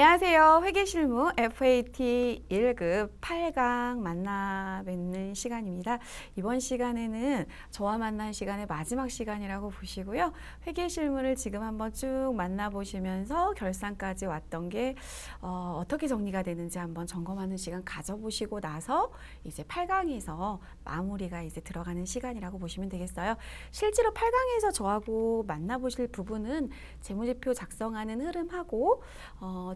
안녕하세요. 회계실무 FAT 1급 8강 만나 뵙는 시간입니다. 이번 시간에는 저와 만난 시간의 마지막 시간이라고 보시고요. 회계실무를 지금 한번 쭉 만나보시면서 결산까지 왔던 게 어떻게 정리가 되는지 한번 점검하는 시간 가져보시고 나서 이제 8강에서 마무리가 이제 들어가는 시간이라고 보시면 되겠어요. 실제로 8강에서 저하고 만나보실 부분은 재무제표 작성하는 흐름하고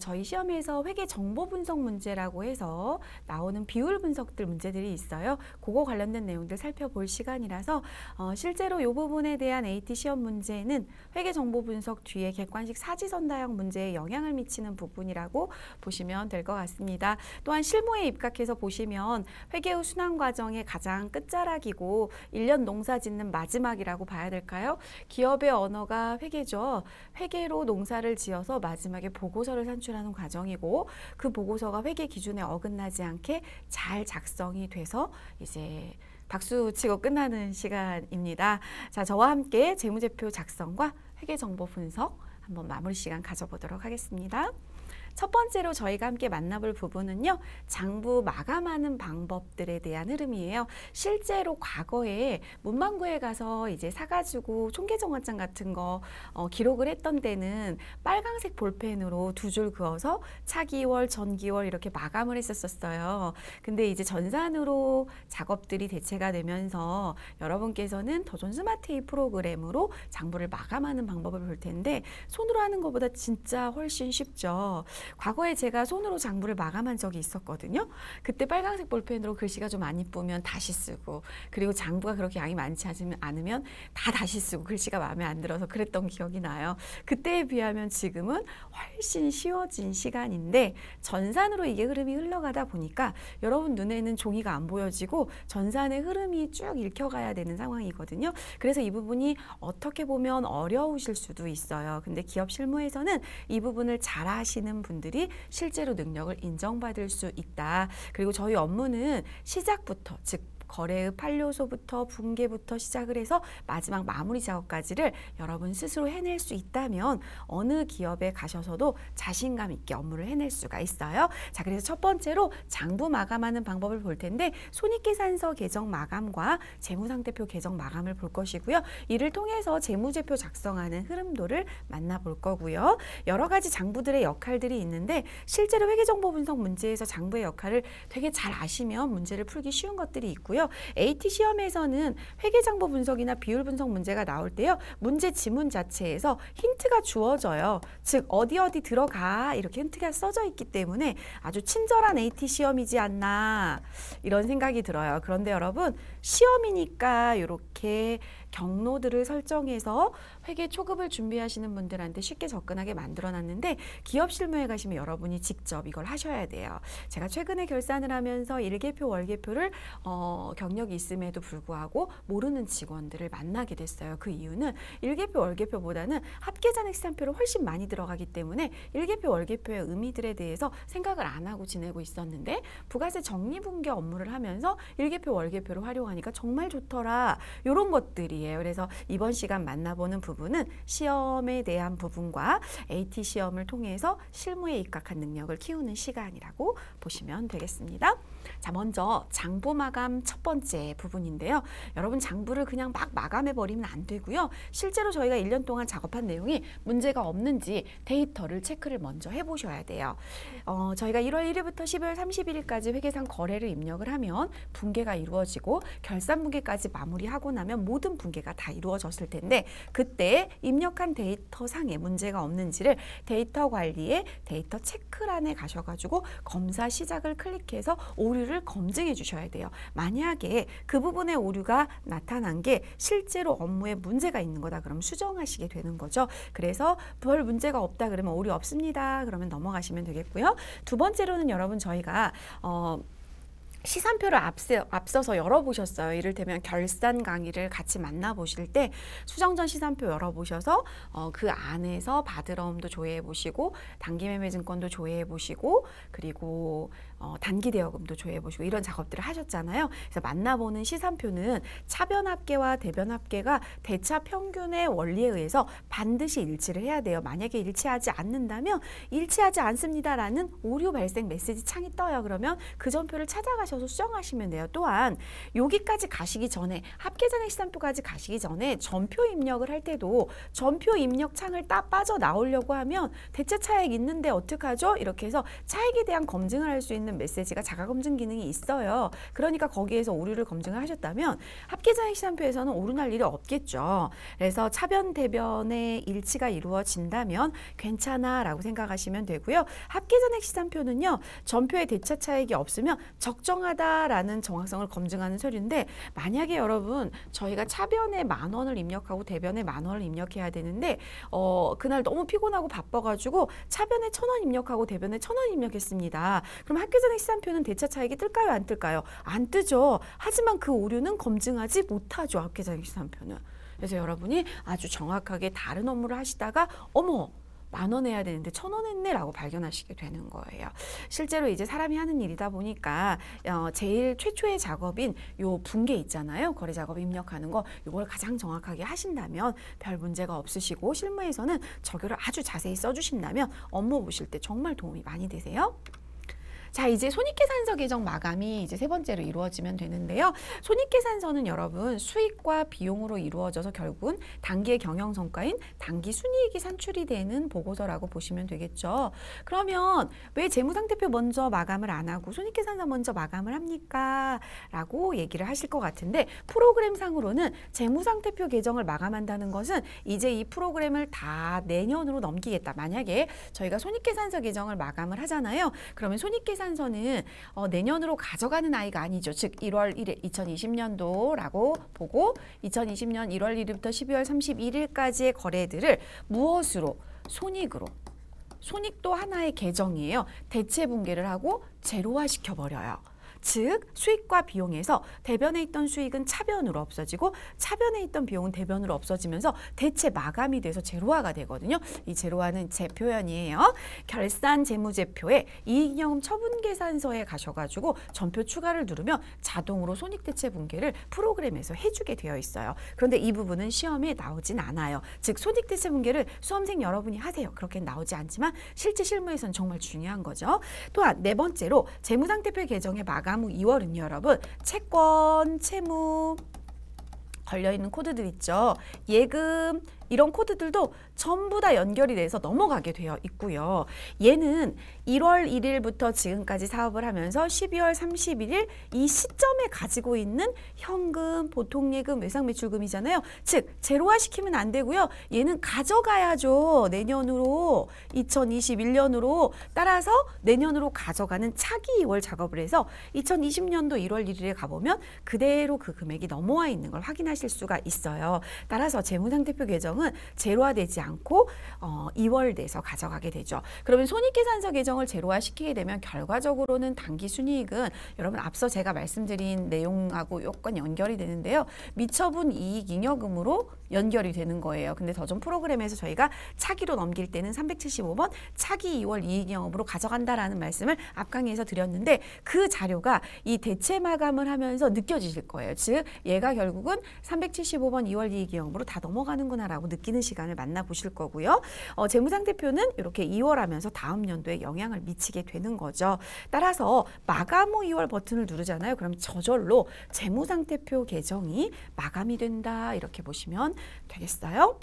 저희 시험에서 회계 정보 분석 문제라고 해서 나오는 비율 분석들 문제들이 있어요. 그거 관련된 내용들 살펴볼 시간이라서 실제로 이 부분에 대한 AT 시험 문제는 회계 정보 분석 뒤에 객관식 사지선다형 문제에 영향을 미치는 부분이라고 보시면 될 것 같습니다. 또한 실무에 입각해서 보시면 회계 후 순환 과정의 가장 끝자락이고 1년 농사 짓는 마지막이라고 봐야 될까요? 기업의 언어가 회계죠. 회계로 농사를 지어서 마지막에 보고서를 산출하는 과정이고 그 보고서가 회계 기준에 어긋나지 않게 잘 작성이 돼서 이제 박수 치고 끝나는 시간입니다. 자, 저와 함께 재무제표 작성과 회계 정보 분석 한번 마무리 시간 가져보도록 하겠습니다. 첫 번째로 저희가 함께 만나볼 부분은요. 장부 마감하는 방법들에 대한 흐름이에요. 실제로 과거에 문방구에 가서 이제 사가지고 총계정원장 같은 거 기록을 했던 때는 빨강색 볼펜으로 두 줄 그어서 차기월, 전기월 이렇게 마감을 했었어요. 근데 이제 전산으로 작업들이 대체가 되면서 여러분께서는 더존 스마트이 프로그램으로 장부를 마감하는 방법을 볼 텐데 손으로 하는 것보다 진짜 훨씬 쉽죠. 과거에 제가 손으로 장부를 마감한 적이 있었거든요. 그때 빨간색 볼펜으로 글씨가 좀 안 이쁘면 다시 쓰고, 그리고 장부가 그렇게 양이 많지 않으면 다 다시 쓰고 글씨가 마음에 안 들어서 그랬던 기억이 나요. 그때에 비하면 지금은 훨씬 쉬워진 시간인데 전산으로 이게 흐름이 흘러가다 보니까 여러분 눈에는 종이가 안 보여지고 전산의 흐름이 쭉 읽혀가야 되는 상황이거든요. 그래서 이 부분이 어떻게 보면 어려우실 수도 있어요. 근데 기업 실무에서는 이 부분을 잘 하시는 분들이 실제로 능력을 인정받을 수 있다. 그리고 저희 업무는 시작부터, 즉 거래의 판료소부터 분계부터 시작을 해서 마지막 마무리 작업까지를 여러분 스스로 해낼 수 있다면 어느 기업에 가셔서도 자신감 있게 업무를 해낼 수가 있어요. 자, 그래서 첫 번째로 장부 마감하는 방법을 볼 텐데 손익계산서 계정 마감과 재무상태표 계정 마감을 볼 것이고요. 이를 통해서 재무제표 작성하는 흐름도를 만나볼 거고요. 여러 가지 장부들의 역할들이 있는데 실제로 회계정보 분석 문제에서 장부의 역할을 되게 잘 아시면 문제를 풀기 쉬운 것들이 있고요. AT 시험에서는 회계장부 분석이나 비율 분석 문제가 나올 때요. 문제 지문 자체에서 힌트가 주어져요. 즉 어디 들어가 이렇게 힌트가 써져 있기 때문에 아주 친절한 AT 시험이지 않나 이런 생각이 들어요. 그런데 여러분 시험이니까 이렇게 경로들을 설정해서 회계 초급을 준비하시는 분들한테 쉽게 접근하게 만들어놨는데 기업 실무에 가시면 여러분이 직접 이걸 하셔야 돼요. 제가 최근에 결산을 하면서 일개표, 월개표를 경력이 있음에도 불구하고 모르는 직원들을 만나게 됐어요. 그 이유는 일개표, 월개표보다는 합계잔액시산표를 훨씬 많이 들어가기 때문에 일개표, 월개표의 의미들에 대해서 생각을 안 하고 지내고 있었는데 부가세 정리분계 업무를 하면서 일개표, 월개표를 활용하니까 정말 좋더라. 이런 것들이에요. 그래서 이번 시간 만나보는 부분은 시험에 대한 부분과 AT 시험을 통해서 실무에 입각한 능력을 키우는 시간이라고 보시면 되겠습니다. 자, 먼저 장부 마감 첫 번째 부분인데요. 여러분 장부를 그냥 막 마감해 버리면 안 되고요. 실제로 저희가 1년 동안 작업한 내용이 문제가 없는지 데이터를 체크를 먼저 해보셔야 돼요. 저희가 1월 1일부터 12월 31일까지 회계상 거래를 입력을 하면 분계가 이루어지고 결산 분계까지 마무리하고 나면 모든 분계가 다 이루어졌을 텐데 그때 입력한 데이터 상에 문제가 없는지를 데이터 관리에 데이터 체크란에 가셔가지고 검사 시작을 클릭해서 오류를 검증해 주셔야 돼요. 만약에 그 부분의 오류가 나타난 게 실제로 업무에 문제가 있는 거다 그럼 수정하시게 되는 거죠. 그래서 별 문제가 없다 그러면 오류 없습니다. 그러면 넘어가시면 되겠고요. 두 번째로는 여러분 저희가 시산표를 앞서서 열어보셨어요. 이를테면 결산 강의를 같이 만나보실 때 수정전 시산표 열어보셔서 그 안에서 바드러움도 조회해보시고 단기매매증권도 조회해보시고 그리고 단기 대여금도 조회해 보시고 이런 작업들을 하셨잖아요. 그래서 만나보는 시산표는 차변 합계와 대변 합계가 대차 평균의 원리에 의해서 반드시 일치를 해야 돼요. 만약에 일치하지 않는다면 일치하지 않습니다라는 오류 발생 메시지 창이 떠요. 그러면 그 전표를 찾아가셔서 수정하시면 돼요. 또한 여기까지 가시기 전에 합계잔액 시산표까지 가시기 전에 전표 입력을 할 때도 전표 입력 창을 딱 빠져 나오려고 하면 대체 차액 있는데 어떡하죠? 이렇게 해서 차액에 대한 검증을 할 수 있는 메시지가 자가검증 기능이 있어요. 그러니까 거기에서 오류를 검증을 하셨다면 합계잔액 시산표에서는 오류날 일이 없겠죠. 그래서 차변 대변의 일치가 이루어진다면 괜찮아 라고 생각하시면 되고요. 합계잔액 시산표는요. 전표에 대차 차액이 없으면 적정하다라는 정확성을 검증하는 서류인데 만약에 여러분 저희가 차변에 10,000원을 입력하고 대변에 10,000원을 입력해야 되는데 그날 너무 피곤하고 바빠가지고 차변에 1,000원 입력하고 대변에 1,000원 입력했습니다. 그럼 합계잔액 시산표는 대차 차익이 뜰까요? 안 뜰까요? 안 뜨죠. 하지만 그 오류는 검증하지 못하죠. 합계잔액 시산표는. 그래서 여러분이 아주 정확하게 다른 업무를 하시다가 어머 10,000원 해야 되는데 1,000원 했네 라고 발견하시게 되는 거예요. 실제로 이제 사람이 하는 일이다 보니까 제일 최초의 작업인 요 분계 있잖아요. 거래 작업 입력하는 거 이걸 가장 정확하게 하신다면 별 문제가 없으시고 실무에서는 저교를 아주 자세히 써주신다면 업무 보실 때 정말 도움이 많이 되세요. 자, 이제 손익계산서 개정 마감이 이제 세 번째로 이루어지면 되는데요. 손익계산서는 여러분 수익과 비용으로 이루어져서 결국은 단기의 경영성과인 단기 순이익이 산출이 되는 보고서라고 보시면 되겠죠. 그러면 왜 재무상태표 먼저 마감을 안 하고 손익계산서 먼저 마감을 합니까? 라고 얘기를 하실 것 같은데 프로그램상으로는 재무상태표 개정을 마감한다는 것은 이제 이 프로그램을 다 내년으로 넘기겠다. 만약에 저희가 손익계산서 개정을 마감을 하잖아요. 그러면 손익계산서는 내년으로 가져가는 아이가 아니죠. 즉 1월 1일 2020년도라고 보고 2020년 1월 1일부터 12월 31일까지의 거래들을 무엇으로? 손익으로. 손익도 하나의 계정이에요. 대체 분계를 하고 제로화 시켜버려요. 즉 수익과 비용에서 대변에 있던 수익은 차변으로 없어지고 차변에 있던 비용은 대변으로 없어지면서 대체 마감이 돼서 제로화가 되거든요. 이 제로화는 제 표현이에요. 결산 재무제표에 이익잉여금 처분계산서에 가셔가지고 전표 추가를 누르면 자동으로 손익대체 분계를 프로그램에서 해주게 되어 있어요. 그런데 이 부분은 시험에 나오진 않아요. 즉 손익대체 분계를 수험생 여러분이 하세요. 그렇게 나오지 않지만 실제 실무에서는 정말 중요한 거죠. 또한 네 번째로 재무상태표 개정의 마감 후 2월은요, 여러분 채권, 채무 걸려있는 코드들 있죠. 예금 이런 코드들도 전부 다 연결이 돼서 넘어가게 되어 있고요. 얘는 1월 1일부터 지금까지 사업을 하면서 12월 31일 이 시점에 가지고 있는 현금, 보통예금, 외상매출금이잖아요. 즉 제로화 시키면 안 되고요. 얘는 가져가야죠. 내년으로 2021년으로 따라서 내년으로 가져가는 차기 2월 작업을 해서 2020년도 1월 1일에 가보면 그대로 그 금액이 넘어와 있는 걸 확인하실 수가 있어요. 따라서 재무상태표 개정은 제로화되지 않고 2월 돼서 가져가게 되죠. 그러면 손익계산서 개정을 제로화 시키게 되면 결과적으로는 단기 순이익은 여러분 앞서 제가 말씀드린 내용하고 요건 연결이 되는데요. 미처분 이익 잉여금으로 연결이 되는 거예요. 근데 더전 프로그램에서 저희가 차기로 넘길 때는 375번 차기 2월 이익잉여금으로 가져간다라는 말씀을 앞 강의에서 드렸는데 그 자료가 이 대체 마감을 하면서 느껴지실 거예요. 즉 얘가 결국은 375번 2월 이익잉여금으로 다 넘어가는구나 라고 느끼는 시간을 만나보실 거고요. 재무상태표는 이렇게 2월 하면서 다음 연도에 영향을 미치게 되는 거죠. 따라서 마감 후 2월 버튼을 누르잖아요. 그럼 저절로 재무상태표 개정이 마감이 된다 이렇게 보시면 되겠어요.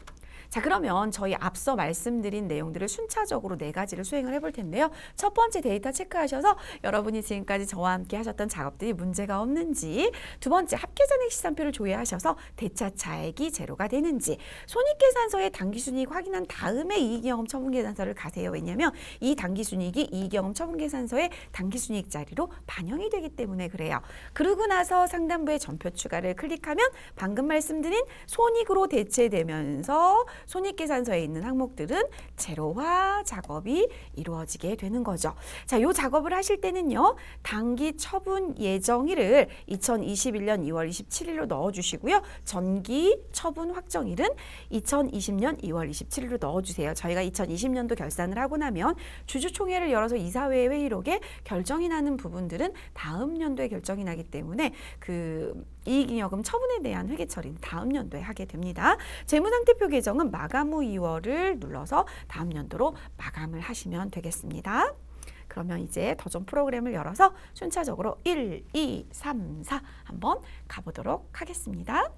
자, 그러면 저희 앞서 말씀드린 내용들을 순차적으로 4가지를 수행을 해볼 텐데요. 첫 번째 데이터 체크하셔서 여러분이 지금까지 저와 함께 하셨던 작업들이 문제가 없는지, 두 번째 합계잔액 시산표를 조회하셔서 대차 차액이 제로가 되는지, 손익계산서의 당기순이익 확인한 다음에 이익잉여금 처분계산서를 가세요. 왜냐하면 이 당기순이익이 이익잉여금 처분계산서의 당기순이익 자리로 반영이 되기 때문에 그래요. 그러고 나서 상단부의 전표 추가를 클릭하면 방금 말씀드린 손익으로 대체되면서 손익계산서에 있는 항목들은 제로화 작업이 이루어지게 되는 거죠. 자, 이 작업을 하실 때는요. 당기 처분 예정일을 2021년 2월 27일로 넣어주시고요. 전기 처분 확정일은 2020년 2월 27일로 넣어주세요. 저희가 2020년도 결산을 하고 나면 주주총회를 열어서 이사회 회의록에 결정이 나는 부분들은 다음 연도에 결정이 나기 때문에 그 이익잉여금 처분에 대한 회계 처리는 다음 연도에 하게 됩니다. 재무상태표 개정은 마감 후 2월을 눌러서 다음 연도로 마감을 하시면 되겠습니다. 그러면 이제 더존 프로그램을 열어서 순차적으로 1, 2, 3, 4 한번 가보도록 하겠습니다.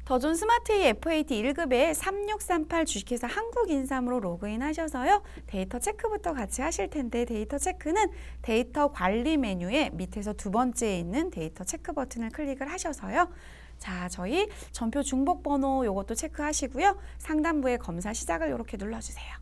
더존 스마트A FAT 1급에 3638 주식회사 한국인삼으로 로그인 하셔서요. 데이터 체크부터 같이 하실 텐데 데이터 체크는 데이터 관리 메뉴의 밑에서 두 번째에 있는 데이터 체크 버튼을 클릭을 하셔서요. 자, 저희 전표 중복 번호 요것도 체크하시고요. 상단부에 검사 시작을 이렇게 눌러주세요.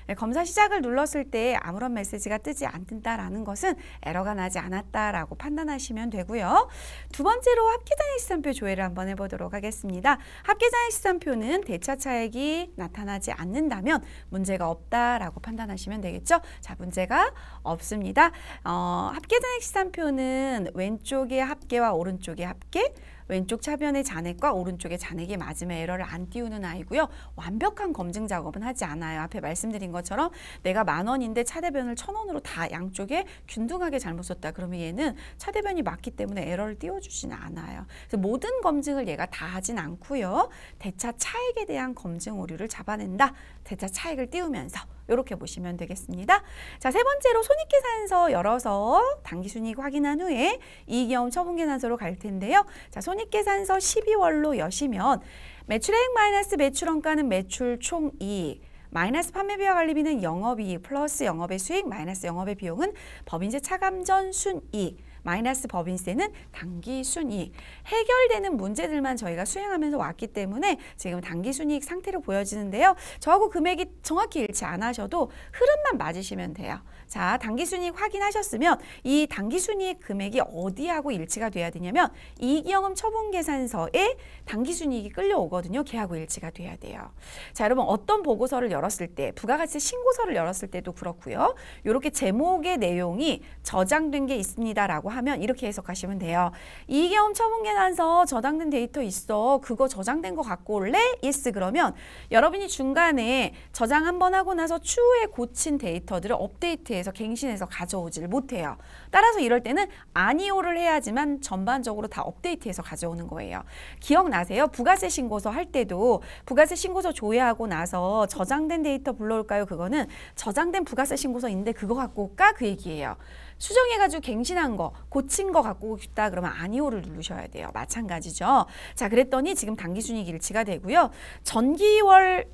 네, 검사 시작을 눌렀을 때 아무런 메시지가 뜨지 않는다라는 것은 에러가 나지 않았다라고 판단하시면 되고요. 두 번째로 합계장액시산표 조회를 한번 해보도록 하겠습니다. 합계장액시산표는 대차 차액이 나타나지 않는다면 문제가 없다라고 판단하시면 되겠죠. 자, 문제가 없습니다. 합계장액시산표는 왼쪽의 합계와 오른쪽의 합계, 왼쪽 차변의 잔액과 오른쪽의 잔액이 맞으면 에러를 안 띄우는 아이고요. 완벽한 검증 작업은 하지 않아요. 앞에 말씀드린 것처럼 내가 10,000원인데 차대변을 1,000원으로 다 양쪽에 균등하게 잘못 썼다. 그러면 얘는 차대변이 맞기 때문에 에러를 띄워주지는 않아요. 그래서 모든 검증을 얘가 다 하진 않고요. 대차 차액에 대한 검증 오류를 잡아낸다. 대차 차액을 띄우면서 이렇게 보시면 되겠습니다. 자, 세 번째로 손익계산서 열어서 당기순이익 확인한 후에 이익잉여금 처분계산서로 갈 텐데요. 자, 손익계산서 12월로 여시면 매출액 마이너스 매출원가는 매출 총이익, 마이너스 판매비와 관리비는 영업이익 플러스 영업의 수익 마이너스 영업의 비용은 법인세 차감 전 순이익 마이너스 법인세는 당기순이익. 해결되는 문제들만 저희가 수행하면서 왔기 때문에 지금 당기순이익 상태로 보여지는데요. 저하고 금액이 정확히 일치 안 하셔도 흐름만 맞으시면 돼요. 자, 당기순이익 확인하셨으면 이 당기순이익 금액이 어디하고 일치가 돼야 되냐면 이익잉여금 처분계산서에 당기순이익이 끌려오거든요. 걔하고 일치가 돼야 돼요. 자, 여러분 어떤 보고서를 열었을 때 부가가치 신고서를 열었을 때도 그렇고요. 이렇게 제목의 내용이 저장된 게 있습니다라고 하면 이렇게 해석하시면 돼요. 이익잉여금 처분계산서 저장된 데이터 있어. 그거 저장된 거 갖고 올래? yes 그러면 여러분이 중간에 저장 한번 하고 나서 추후에 고친 데이터들을 업데이트해서 갱신해서 가져오지를 못해요. 따라서 이럴 때는 아니오를 해야지만 전반적으로 다 업데이트해서 가져오는 거예요. 기억나세요? 부가세 신고서 할 때도 부가세 신고서 조회하고 나서 저장된 데이터 불러올까요? 그거는 저장된 부가세 신고서인데 그거 갖고 올까? 그 얘기예요. 수정해가지고 갱신한 거, 고친 거 갖고 오고 싶다 그러면 아니오를 누르셔야 돼요. 마찬가지죠. 자, 그랬더니 지금 당기순이익 일치가 되고요. 전기월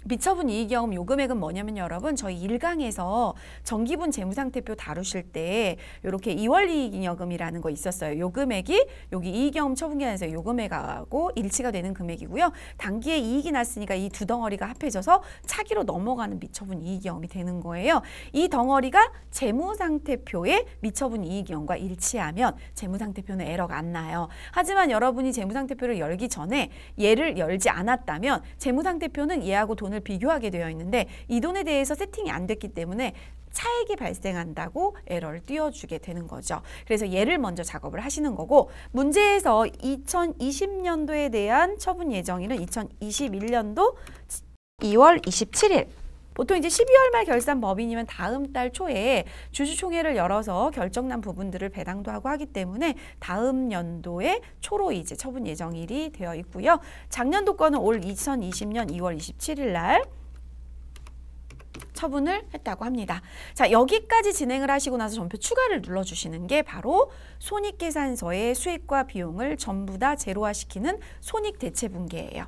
미처분 이익잉여금 요 금액은 뭐냐면 여러분 저희 1강에서 정기분 재무상태표 다루실 때 이렇게 2월 이익잉여금이라는 거 있었어요. 요 금액이 여기 이익잉여금 처분계산서 요 금액하고 일치가 되는 금액이고요. 단기에 이익이 났으니까 이 두 덩어리가 합해져서 차기로 넘어가는 미처분 이익잉여금이 되는 거예요. 이 덩어리가 재무상태표의 미처분 이익잉여금과 일치하면 재무상태표는 에러가 안 나요. 하지만 여러분이 재무상태표를 열기 전에 얘를 열지 않았다면 재무상태표는 얘하고 돈을 비교하게 되어 있는데 이 돈에 대해서 세팅이 안 됐기 때문에 차액이 발생한다고 에러를 띄워주게 되는 거죠. 그래서 얘를 먼저 작업을 하시는 거고 문제에서 2020년도에 대한 처분 예정일은 2021년도 2월 27일 보통 이제 12월 말 결산 법인이면 다음 달 초에 주주총회를 열어서 결정난 부분들을 배당도 하고 하기 때문에 다음 연도에 초로 이제 처분 예정일이 되어 있고요. 작년도 거는 올 2020년 2월 27일 날 처분을 했다고 합니다. 자, 여기까지 진행을 하시고 나서 전표 추가를 눌러주시는 게 바로 손익계산서의 수익과 비용을 전부 다 제로화시키는 손익대체분계예요.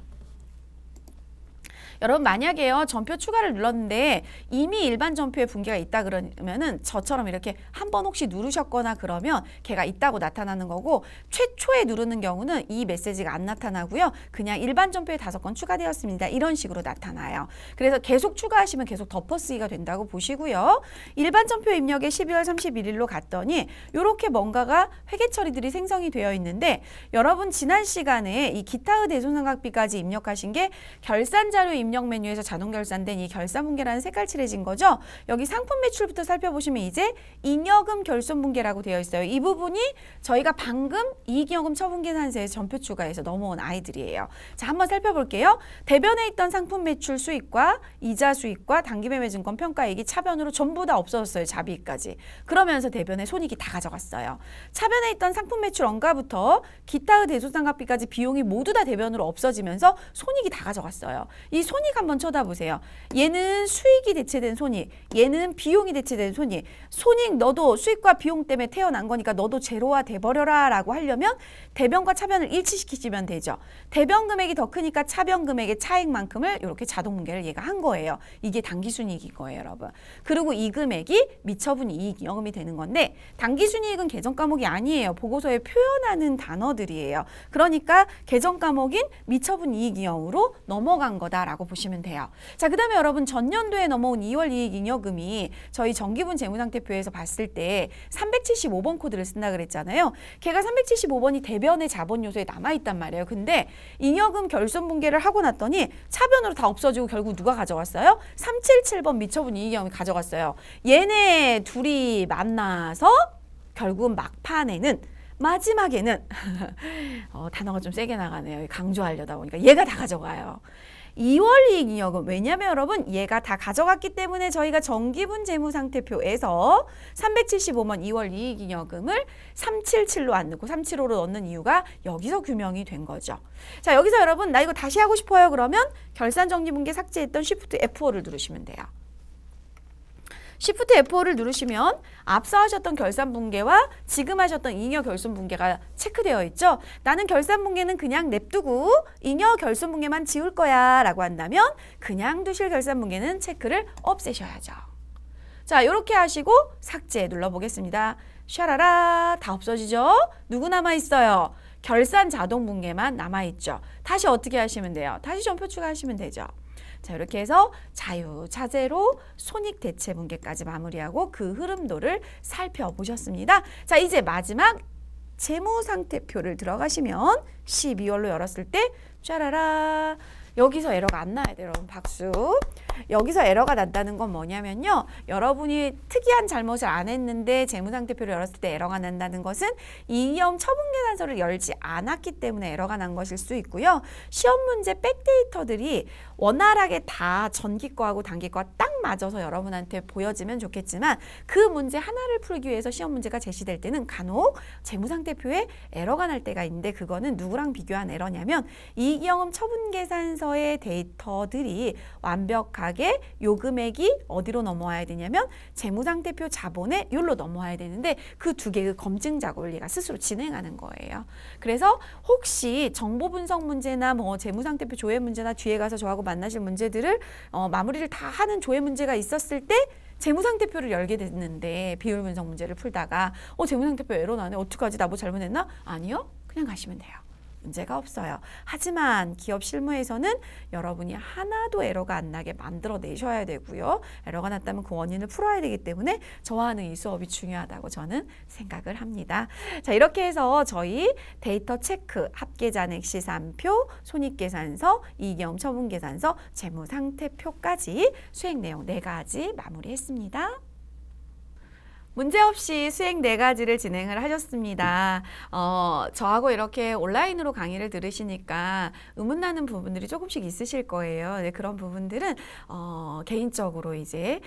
여러분 만약에요 전표 추가를 눌렀는데 이미 일반 전표에 붕괴가 있다 그러면은 저처럼 이렇게 한번 혹시 누르셨거나 그러면 걔가 있다고 나타나는 거고, 최초에 누르는 경우는 이 메시지가 안 나타나고요. 그냥 일반 전표에 5건 추가되었습니다. 이런 식으로 나타나요. 그래서 계속 추가하시면 계속 덮어쓰기가 된다고 보시고요. 일반 전표 입력에 12월 31일로 갔더니 이렇게 뭔가가 회계 처리들이 생성이 되어 있는데, 여러분 지난 시간에 이 기타의 대손상각비까지 입력하신 게 결산 자료 입력 메뉴에서 자동 결산된 이 결산 붕괴라는 색깔 칠해진 거죠. 여기 상품 매출부터 살펴보시면 이제 잉여금 결손 붕괴라고 되어 있어요. 이 부분이 저희가 방금 이익잉여금 처분 계산서에서 전표 추가해서 넘어온 아이들이에요. 자, 한번 살펴볼게요. 대변에 있던 상품 매출 수익과 이자 수익과 단기매매 증권 평가이익이 차변으로 전부 다 없어졌어요. 자비익까지. 그러면서 대변에 손익이 다 가져갔어요. 차변에 있던 상품 매출 원가부터 기타의 대손상각비까지 비용이 모두 다 대변으로 없어지면서 손익이 다 가져갔어요. 이 손익 한번 쳐다보세요. 얘는 수익이 대체된 손익, 얘는 비용이 대체된 손익. 손익 너도 수익과 비용 때문에 태어난 거니까 너도 제로화 돼버려라 라고 하려면 대변과 차변을 일치시키시면 되죠. 대변 금액이 더 크니까 차변 금액의 차익만큼을 이렇게 자동 붕괴를 얘가 한 거예요. 이게 당기순이익인 거예요, 여러분. 그리고 이 금액이 미처분 이익잉여금이 되는 건데, 당기순이익은 계정 과목이 아니에요. 보고서에 표현하는 단어들이에요. 그러니까 계정 과목인 미처분 이익잉여금으로 넘어간 거다라고 보시면 돼요. 자, 그 다음에 여러분 전년도에 넘어온 2월 이익잉여금이 저희 정기분 재무상태표에서 봤을 때 375번 코드를 쓴다 그랬잖아요. 걔가 375번이 대변의 자본 요소에 남아있단 말이에요. 근데 잉여금 결손 붕괴를 하고 났더니 차변으로 다 없어지고 결국 누가 가져갔어요? 377번 미처분 이익잉여금이 가져갔어요. 얘네 둘이 만나서 결국 막판에는 마지막에는 단어가 좀 세게 나가네요. 강조하려다 보니까 얘가 다 가져가요. 2월 이익잉여금, 왜냐하면 여러분 얘가 다 가져갔기 때문에 저희가 정기분 재무상태표에서 375만 2월 이익잉여금을 377로 안 넣고 375로 넣는 이유가 여기서 규명이 된 거죠. 자, 여기서 여러분 나 이거 다시 하고 싶어요 그러면 결산정리분계 삭제했던 Shift F5를 누르시면 돼요. Shift F5를 누르시면 앞서 하셨던 결산 붕괴와 지금 하셨던 잉여 결손 붕괴가 체크되어 있죠. 나는 결산 붕괴는 그냥 냅두고 잉여 결손 붕괴만 지울 거야 라고 한다면 그냥 두실 결산 붕괴는 체크를 없애셔야죠. 자, 이렇게 하시고 삭제 눌러보겠습니다. 샤라라 다 없어지죠? 누구 남아있어요? 결산 자동 붕괴만 남아있죠. 다시 어떻게 하시면 돼요? 다시 전표 추가하시면 되죠. 자, 이렇게 해서 자유차제로 손익 대체 붕괴까지 마무리하고 그 흐름도를 살펴보셨습니다. 자, 이제 마지막 재무상태표를 들어가시면 12월로 열었을 때 짜라라 여기서 에러가 안 나야 돼요. 여러분 박수. 여기서 에러가 난다는 건 뭐냐면요. 여러분이 특이한 잘못을 안 했는데 재무상태표를 열었을 때 에러가 난다는 것은 잉여금 처분계산서를 열지 않았기 때문에 에러가 난 것일 수 있고요. 시험 문제 백데이터들이 원활하게 다 전기과하고 단기과 딱 맞아서 여러분한테 보여지면 좋겠지만 그 문제 하나를 풀기 위해서 시험 문제가 제시될 때는 간혹 재무상태표에 에러가 날 때가 있는데 그거는 누구랑 비교한 에러냐면 이익잉여금 처분계산서의 데이터들이 완벽하게 요 금액이 어디로 넘어와야 되냐면 재무상태표 자본에 여기로 넘어와야 되는데 그 두 개의 검증 작업을 얘가 스스로 진행하는 거예요. 그래서 혹시 정보 분석 문제나 뭐 재무상태표 조회 문제나 뒤에 가서 저하고 만나실 문제들을 마무리를 다 하는 조회 문제가 있었을 때 재무상태표를 열게 됐는데 비율 분석 문제를 풀다가 재무상태표 에러 나네. 어떡하지? 나 뭐 잘못했나? 아니요. 그냥 가시면 돼요. 문제가 없어요. 하지만 기업 실무에서는 여러분이 하나도 에러가 안 나게 만들어내셔야 되고요. 에러가 났다면 그 원인을 풀어야 되기 때문에 저와 하는 이 수업이 중요하다고 저는 생각을 합니다. 자, 이렇게 해서 저희 데이터 체크, 합계잔액 시산표, 손익계산서, 이익잉여금 처분계산서, 재무상태표까지 수행 내용 4가지 마무리했습니다. 문제없이 수행 4가지를 진행을 하셨습니다. 저하고 이렇게 온라인으로 강의를 들으시니까 의문나는 부분들이 조금씩 있으실 거예요. 네, 그런 부분들은 개인적으로 이제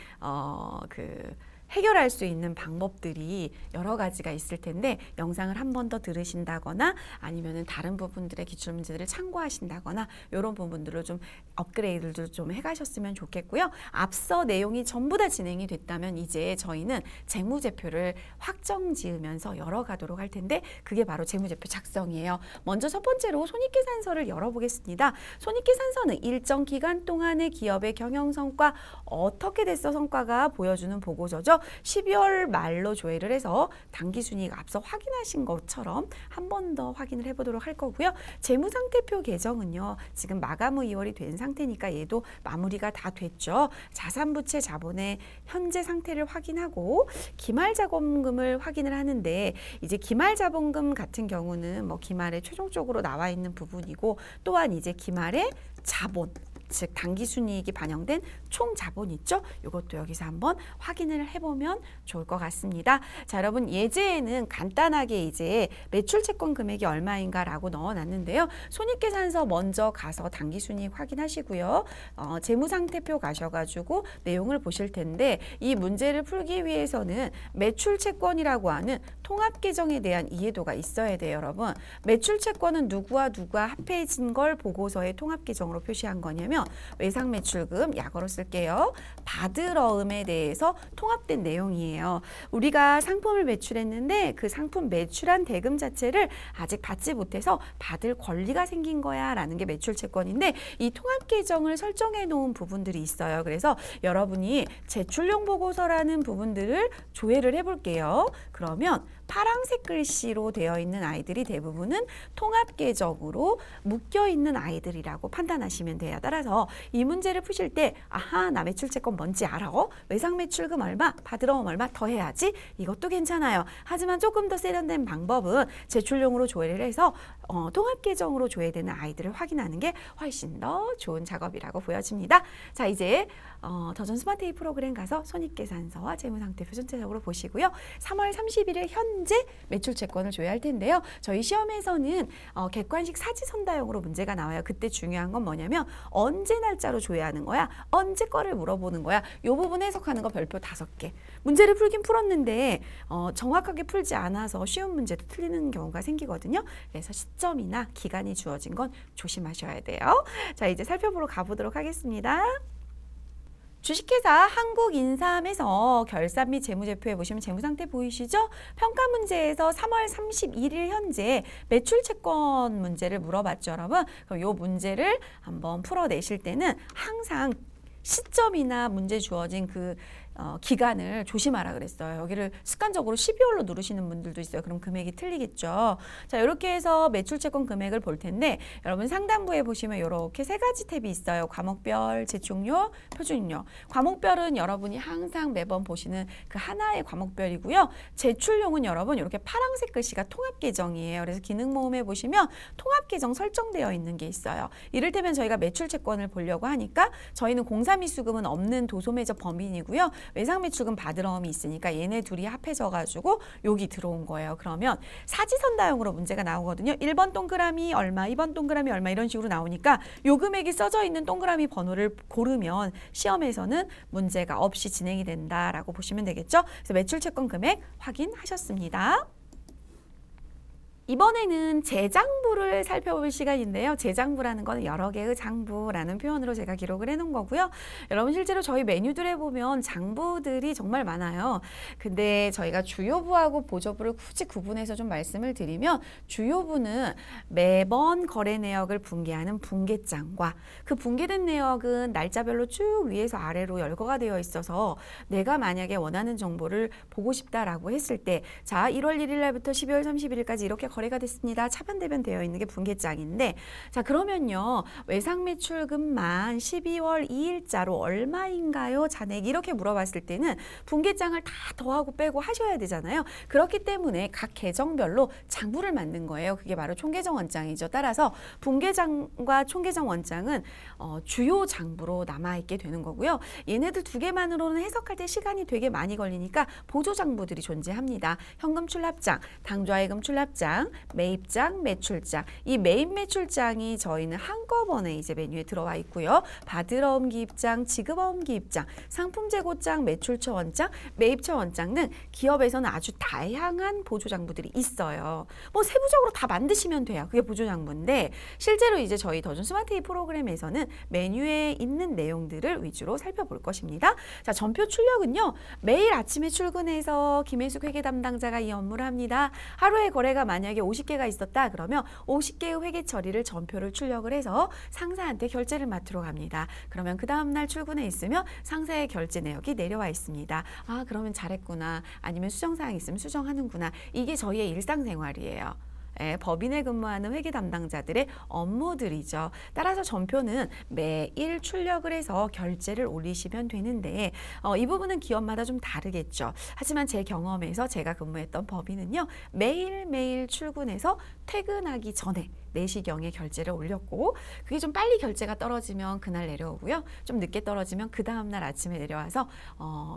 해결할 수 있는 방법들이 여러 가지가 있을 텐데 영상을 한 번 더 들으신다거나 아니면은 다른 부분들의 기출문제들을 참고하신다거나 이런 부분들을 좀 업그레이드를 좀 해가셨으면 좋겠고요. 앞서 내용이 전부 다 진행이 됐다면 이제 저희는 재무제표를 확정 지으면서 열어가도록 할 텐데 그게 바로 재무제표 작성이에요. 먼저 첫 번째로 손익계산서를 열어보겠습니다. 손익계산서는 일정 기간 동안의 기업의 경영성과 어떻게 됐어 성과가 보여주는 보고서죠. 12월 말로 조회를 해서 당기순이익 앞서 확인하신 것처럼 한 번 더 확인을 해보도록 할 거고요. 재무상태표 개정은요. 지금 마감 후 2월이 된 상태니까 얘도 마무리가 다 됐죠. 자산부채 자본의 현재 상태를 확인하고 기말자본금을 확인을 하는데 이제 기말자본금 같은 경우는 뭐 기말에 최종적으로 나와 있는 부분이고 또한 이제 기말의 자본 즉 당기순이익이 반영된 총 자본 있죠? 이것도 여기서 한번 확인을 해보면 좋을 것 같습니다. 자, 여러분 예제에는 간단하게 이제 매출채권 금액이 얼마인가라고 넣어놨는데요. 손익계산서 먼저 가서 당기순이익 확인하시고요. 재무상태표 가셔가지고 내용을 보실 텐데 이 문제를 풀기 위해서는 매출채권이라고 하는 통합계정에 대한 이해도가 있어야 돼요, 여러분. 매출채권은 누구와 누가 합해진 걸 보고서의 통합계정으로 표시한 거냐면 외상매출금 약어로 쓸게요. 받으러음에 대해서 통합된 내용이에요. 우리가 상품을 매출했는데 그 상품 매출한 대금 자체를 아직 받지 못해서 받을 권리가 생긴 거야 라는 게 매출채권인데 이 통합계정을 설정해 놓은 부분들이 있어요. 그래서 여러분이 제출용 보고서라는 부분들을 조회를 해볼게요. 그러면 파란색 글씨로 되어 있는 아이들이 대부분은 통합계정으로 묶여있는 아이들이라고 판단하시면 돼요. 따라서 이 문제를 푸실 때 아하 나 매출채권 뭔지 알아? 외상매출금 얼마? 받으러옴 얼마? 더 해야지? 이것도 괜찮아요. 하지만 조금 더 세련된 방법은 제출용으로 조회를 해서 통합계정으로 조회되는 아이들을 확인하는 게 훨씬 더 좋은 작업이라고 보여집니다. 자 이제 더전 스마트 A 프로그램 가서 손익계산서와 재무상태표 전체적으로 보시고요. 3월 31일 현재 매출채권을 조회할 텐데요. 저희 시험에서는 객관식 사지선다형으로 문제가 나와요. 그때 중요한 건 뭐냐면 언제 날짜로 조회하는 거야? 언제 거를 물어보는 거야? 이 부분 해석하는 거 별표 5개. 문제를 풀긴 풀었는데 정확하게 풀지 않아서 쉬운 문제도 틀리는 경우가 생기거든요. 그래서 시점이나 기간이 주어진 건 조심하셔야 돼요. 자 이제 살펴보러 가보도록 하겠습니다. 주식회사 한국인삼에서 결산 및 재무제표에 보시면 재무상태 보이시죠? 평가 문제에서 3월 31일 현재 매출채권 문제를 물어봤죠, 여러분. 그럼 이 문제를 한번 풀어내실 때는 항상 시점이나 문제 주어진 그 기간을 조심하라 그랬어요. 여기를 습관적으로 12월로 누르시는 분들도 있어요. 그럼 금액이 틀리겠죠. 자, 이렇게 해서 매출채권 금액을 볼 텐데 여러분 상단부에 보시면 이렇게 3가지 탭이 있어요. 과목별, 제출료, 표준료. 과목별은 여러분이 항상 매번 보시는 그 하나의 과목별이고요. 제출용은 여러분 이렇게 파란색 글씨가 통합계정이에요. 그래서 기능모음에 보시면 통합계정 설정되어 있는 게 있어요. 이를테면 저희가 매출채권을 보려고 하니까 저희는 공사미수금은 없는 도소매적 범인이고요. 외상매출금 받으러움이 있으니까 얘네 둘이 합해져가지고 여기 들어온 거예요. 그러면 사지선다형으로 문제가 나오거든요. 1번 동그라미 얼마, 2번 동그라미 얼마 이런 식으로 나오니까 요 금액이 써져 있는 동그라미 번호를 고르면 시험에서는 문제가 없이 진행이 된다라고 보시면 되겠죠. 그래서 매출채권 금액 확인하셨습니다. 이번에는 재장부를 살펴볼 시간인데요. 재장부라는 건 여러 개의 장부라는 표현으로 제가 기록을 해놓은 거고요. 여러분 실제로 저희 메뉴들에 보면 장부들이 정말 많아요. 근데 저희가 주요부하고 보조부를 굳이 구분해서 좀 말씀을 드리면 주요부는 매번 거래 내역을 분개하는 분개장과 그 분개된 내역은 날짜별로 쭉 위에서 아래로 열거가 되어 있어서 내가 만약에 원하는 정보를 보고 싶다라고 했을 때 자 1월 1일 날부터 12월 31일까지 이렇게 거래가 됐습니다. 차변대변 되어 있는 게 분개장인데 자 그러면요. 외상매출금만 12월 2일자로 얼마인가요? 잔액 이렇게 물어봤을 때는 분개장을 다 더하고 빼고 하셔야 되잖아요. 그렇기 때문에 각 계정별로 장부를 만든 거예요. 그게 바로 총계정 원장이죠. 따라서 분개장과 총계정 원장은 주요 장부로 남아있게 되는 거고요. 얘네들 2개만으로는 해석할 때 시간이 되게 많이 걸리니까 보조 장부들이 존재합니다. 현금 출납장, 당좌예금 출납장, 매입장, 매입장, 매출장. 이 매입 매출장이 저희는 한꺼번에 이제 메뉴에 들어와 있고요. 받으러 온 기입장, 지급어 온 기입장, 상품 재고장, 매출처 원장, 매입처 원장 등 기업에서는 아주 다양한 보조장부들이 있어요. 뭐 세부적으로 다 만드시면 돼요. 그게 보조장부인데 실제로 이제 저희 더준 스마트 A 프로그램에서는 메뉴에 있는 내용들을 위주로 살펴볼 것입니다. 자, 전표 출력은요. 매일 아침에 출근해서 김혜숙 회계 담당자가 이 업무를 합니다. 하루에 거래가 만약에 50개가 있었다 그러면 50개의 회계 처리를 전표를 출력을 해서 상사한테 결제를 맡으러 갑니다. 그러면 그 다음날 출근해 있으면 상사의 결제 내역이 내려와 있습니다. 아, 그러면 잘했구나. 아니면 수정사항 있으면 수정하는구나. 이게 저희의 일상생활이에요. 예, 법인에 근무하는 회계 담당자들의 업무들이죠. 따라서 전표는 매일 출력을 해서 결제를 올리시면 되는데 이 부분은 기업마다 좀 다르겠죠. 하지만 제 경험에서 제가 근무했던 법인은요. 매일매일 출근해서 퇴근하기 전에 4시경에 결제를 올렸고 그게 좀 빨리 결제가 떨어지면 그날 내려오고요. 좀 늦게 떨어지면 그 다음날 아침에 내려와서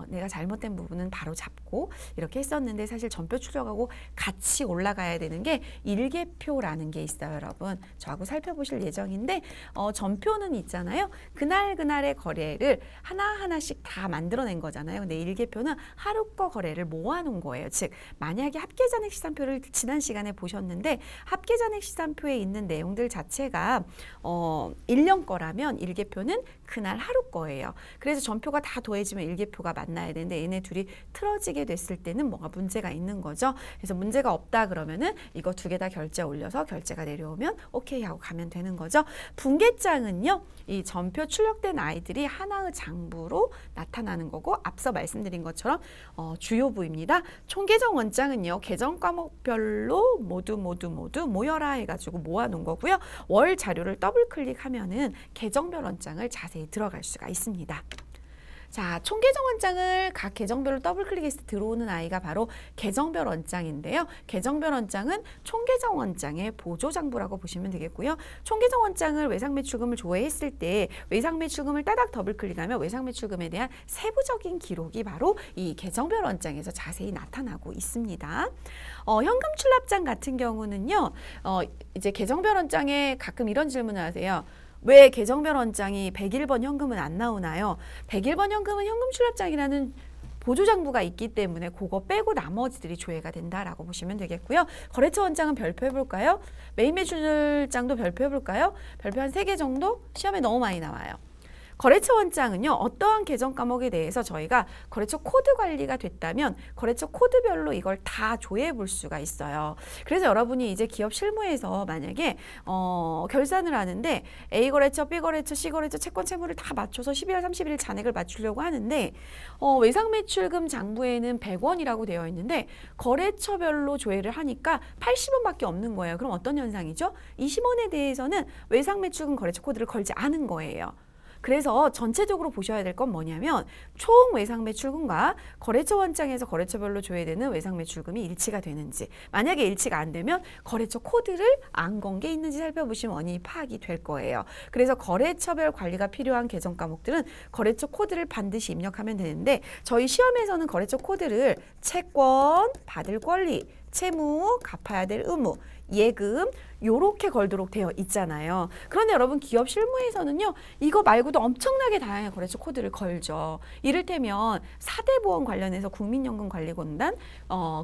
내가 잘못된 부분은 바로 잡고 이렇게 했었는데 사실 전표 출력하고 같이 올라가야 되는 게 일개표라는 게 있어요. 여러분 저하고 살펴보실 예정인데 전표는 있잖아요. 그날의 거래를 하나하나씩 다 만들어낸 거잖아요. 근데 일개표는 하루 거 거래를 모아놓은 거예요. 즉 만약에 합계잔액 시산표를 지난 시간에 보셨는데 합계잔액 시산표에 있는 내용들 자체가 1년 거라면 일개표는 그날 하루 거예요. 그래서 전표가 다 더해지면 일개표가 만나야 되는데 얘네 둘이 틀어지게 됐을 때는 뭐가 문제가 있는 거죠. 그래서 문제가 없다 그러면은 이거 두 개 다 결제 올려서 결제가 내려오면 오케이 하고 가면 되는 거죠. 분계장은요. 이 전표 출력된 아이들이 하나의 장부로 나타나는 거고 앞서 말씀드린 것처럼 주요 부입니다. 총계정 원장은요. 계정 과목별로 모두 모여라 해가지고 모아놓은 거고요. 월 자료를 더블 클릭하면은 계정별 원장을 자세히 들어갈 수가 있습니다. 자, 총계정 원장을 각 계정별로 더블 클릭해서 들어오는 아이가 바로 계정별 원장인데요. 계정별 원장은 총계정 원장의 보조장부라고 보시면 되겠고요. 총계정 원장을 외상매출금을 조회했을 때 외상매출금을 따닥 더블 클릭하면 외상매출금에 대한 세부적인 기록이 바로 이 계정별 원장에서 자세히 나타나고 있습니다. 현금 출납장 같은 경우는요. 이제 계정별 원장에 가끔 이런 질문을 하세요. 왜 계정별 원장이 101번 현금은 안 나오나요? 101번 현금은 현금 출납장이라는 보조장부가 있기 때문에 그거 빼고 나머지들이 조회가 된다라고 보시면 되겠고요. 거래처 원장은 별표 해볼까요? 매입 매출장도 별표 해볼까요? 별표 한 3개 정도? 시험에 너무 많이 나와요. 거래처 원장은요. 어떠한 계정 과목에 대해서 저희가 거래처 코드 관리가 됐다면 거래처 코드별로 이걸 다 조회해 볼 수가 있어요. 그래서 여러분이 이제 기업 실무에서 만약에 결산을 하는데 A 거래처, B 거래처, C 거래처 채권 채무를 다 맞춰서 12월 30일 잔액을 맞추려고 하는데 외상매출금 장부에는 100원이라고 되어 있는데 거래처별로 조회를 하니까 80원밖에 없는 거예요. 그럼 어떤 현상이죠? 20원에 대해서는 외상매출금 거래처 코드를 걸지 않은 거예요. 그래서 전체적으로 보셔야 될 건 뭐냐면 총 외상매출금과 거래처 원장에서 거래처별로 조회되는 외상매출금이 일치가 되는지 만약에 일치가 안 되면 거래처 코드를 안 건 게 있는지 살펴보시면 원인이 파악이 될 거예요. 그래서 거래처별 관리가 필요한 계정 과목들은 거래처 코드를 반드시 입력하면 되는데 저희 시험에서는 거래처 코드를 채권, 받을 권리, 채무, 갚아야 될 의무, 예금 요렇게 걸도록 되어 있잖아요. 그런데 여러분 기업 실무에서는요. 이거 말고도 엄청나게 다양한 거래처 코드를 걸죠. 이를테면 4대 보험 관련해서 국민연금관리공단,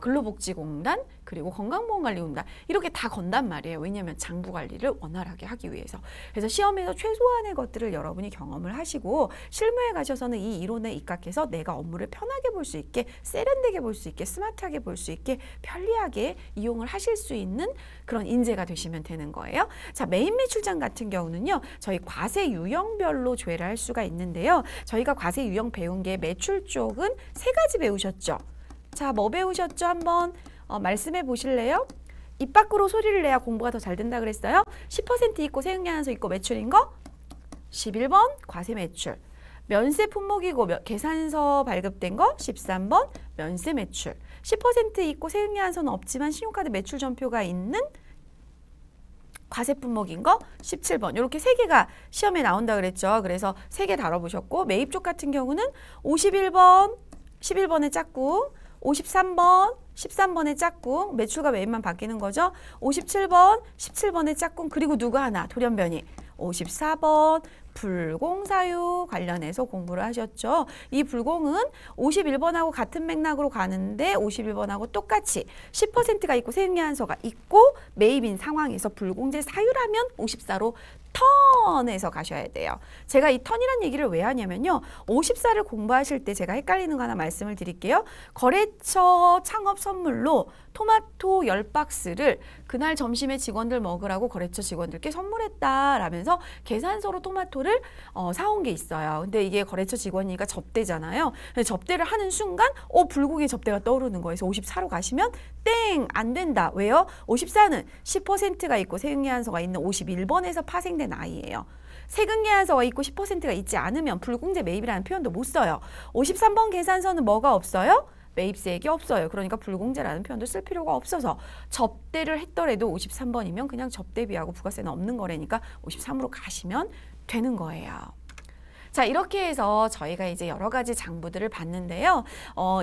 근로복지공단, 그리고 건강보험관리공단 이렇게 다 건단 말이에요. 왜냐하면 장부 관리를 원활하게 하기 위해서. 그래서 시험에서 최소한의 것들을 여러분이 경험을 하시고 실무에 가셔서는 이 이론에 입각해서 내가 업무를 편하게 볼 수 있게 세련되게 볼 수 있게 스마트하게 볼 수 있게 편리하게 이용을 하실 수 있는 그런 인재가 되시면 되는 거예요. 자, 매입 매출장 같은 경우는요. 저희 과세 유형별로 조회를 할 수가 있는데요. 저희가 과세 유형 배운 게 매출 쪽은 3가지 배우셨죠. 자, 뭐 배우셨죠? 한번 말씀해 보실래요? 입 밖으로 소리를 내야 공부가 더 잘 된다 그랬어요. 10% 있고 세액량에서 있고 매출인 거 11번 과세 매출. 면세 품목이고 계산서 발급된 거 13번 면세 매출. 10% 있고 세액량에서는 없지만 신용카드 매출 전표가 있는 과세 품목인 거 17번. 이렇게 3개가 시험에 나온다 그랬죠. 그래서 3개 다뤄보셨고 매입 쪽 같은 경우는 51번 11번의 짝꿍 53번 13번의 짝꿍, 매출과 매입만 바뀌는 거죠. 57번, 17번의 짝꿍, 그리고 누구 하나, 돌연변이. 54번 불공사유 관련해서 공부를 하셨죠. 이 불공은 51번하고 같은 맥락으로 가는데 51번하고 똑같이 10%가 있고 세액예한서가 있고 매입인 상황에서 불공제 사유라면 54로 턴에서 가셔야 돼요. 제가 이 턴이란 얘기를 왜 하냐면요. 54를 공부하실 때 제가 헷갈리는 거 하나 말씀을 드릴게요. 거래처 창업 선물로 토마토 10박스를 그날 점심에 직원들 먹으라고 거래처 직원들께 선물했다라면서 계산서로 토마토를 사온 게 있어요. 근데 이게 거래처 직원이니까 접대잖아요. 근데 접대를 하는 순간 불공의 접대가 떠오르는 거예요. 그래서 54로 가시면 땡! 안 된다. 왜요? 54는 10%가 있고 세액예한서가 있는 51번에서 파생된 아이예요. 세금예한서가 있고 10%가 있지 않으면 불공제 매입이라는 표현도 못 써요. 53번 계산서는 뭐가 없어요? 매입세액이 없어요. 그러니까 불공제라는 표현도 쓸 필요가 없어서 접대를 했더라도 53번이면 그냥 접대비하고 부가세는 없는 거래니까 53으로 가시면 되는 거예요. 자, 이렇게 해서 저희가 이제 여러 가지 장부들을 봤는데요.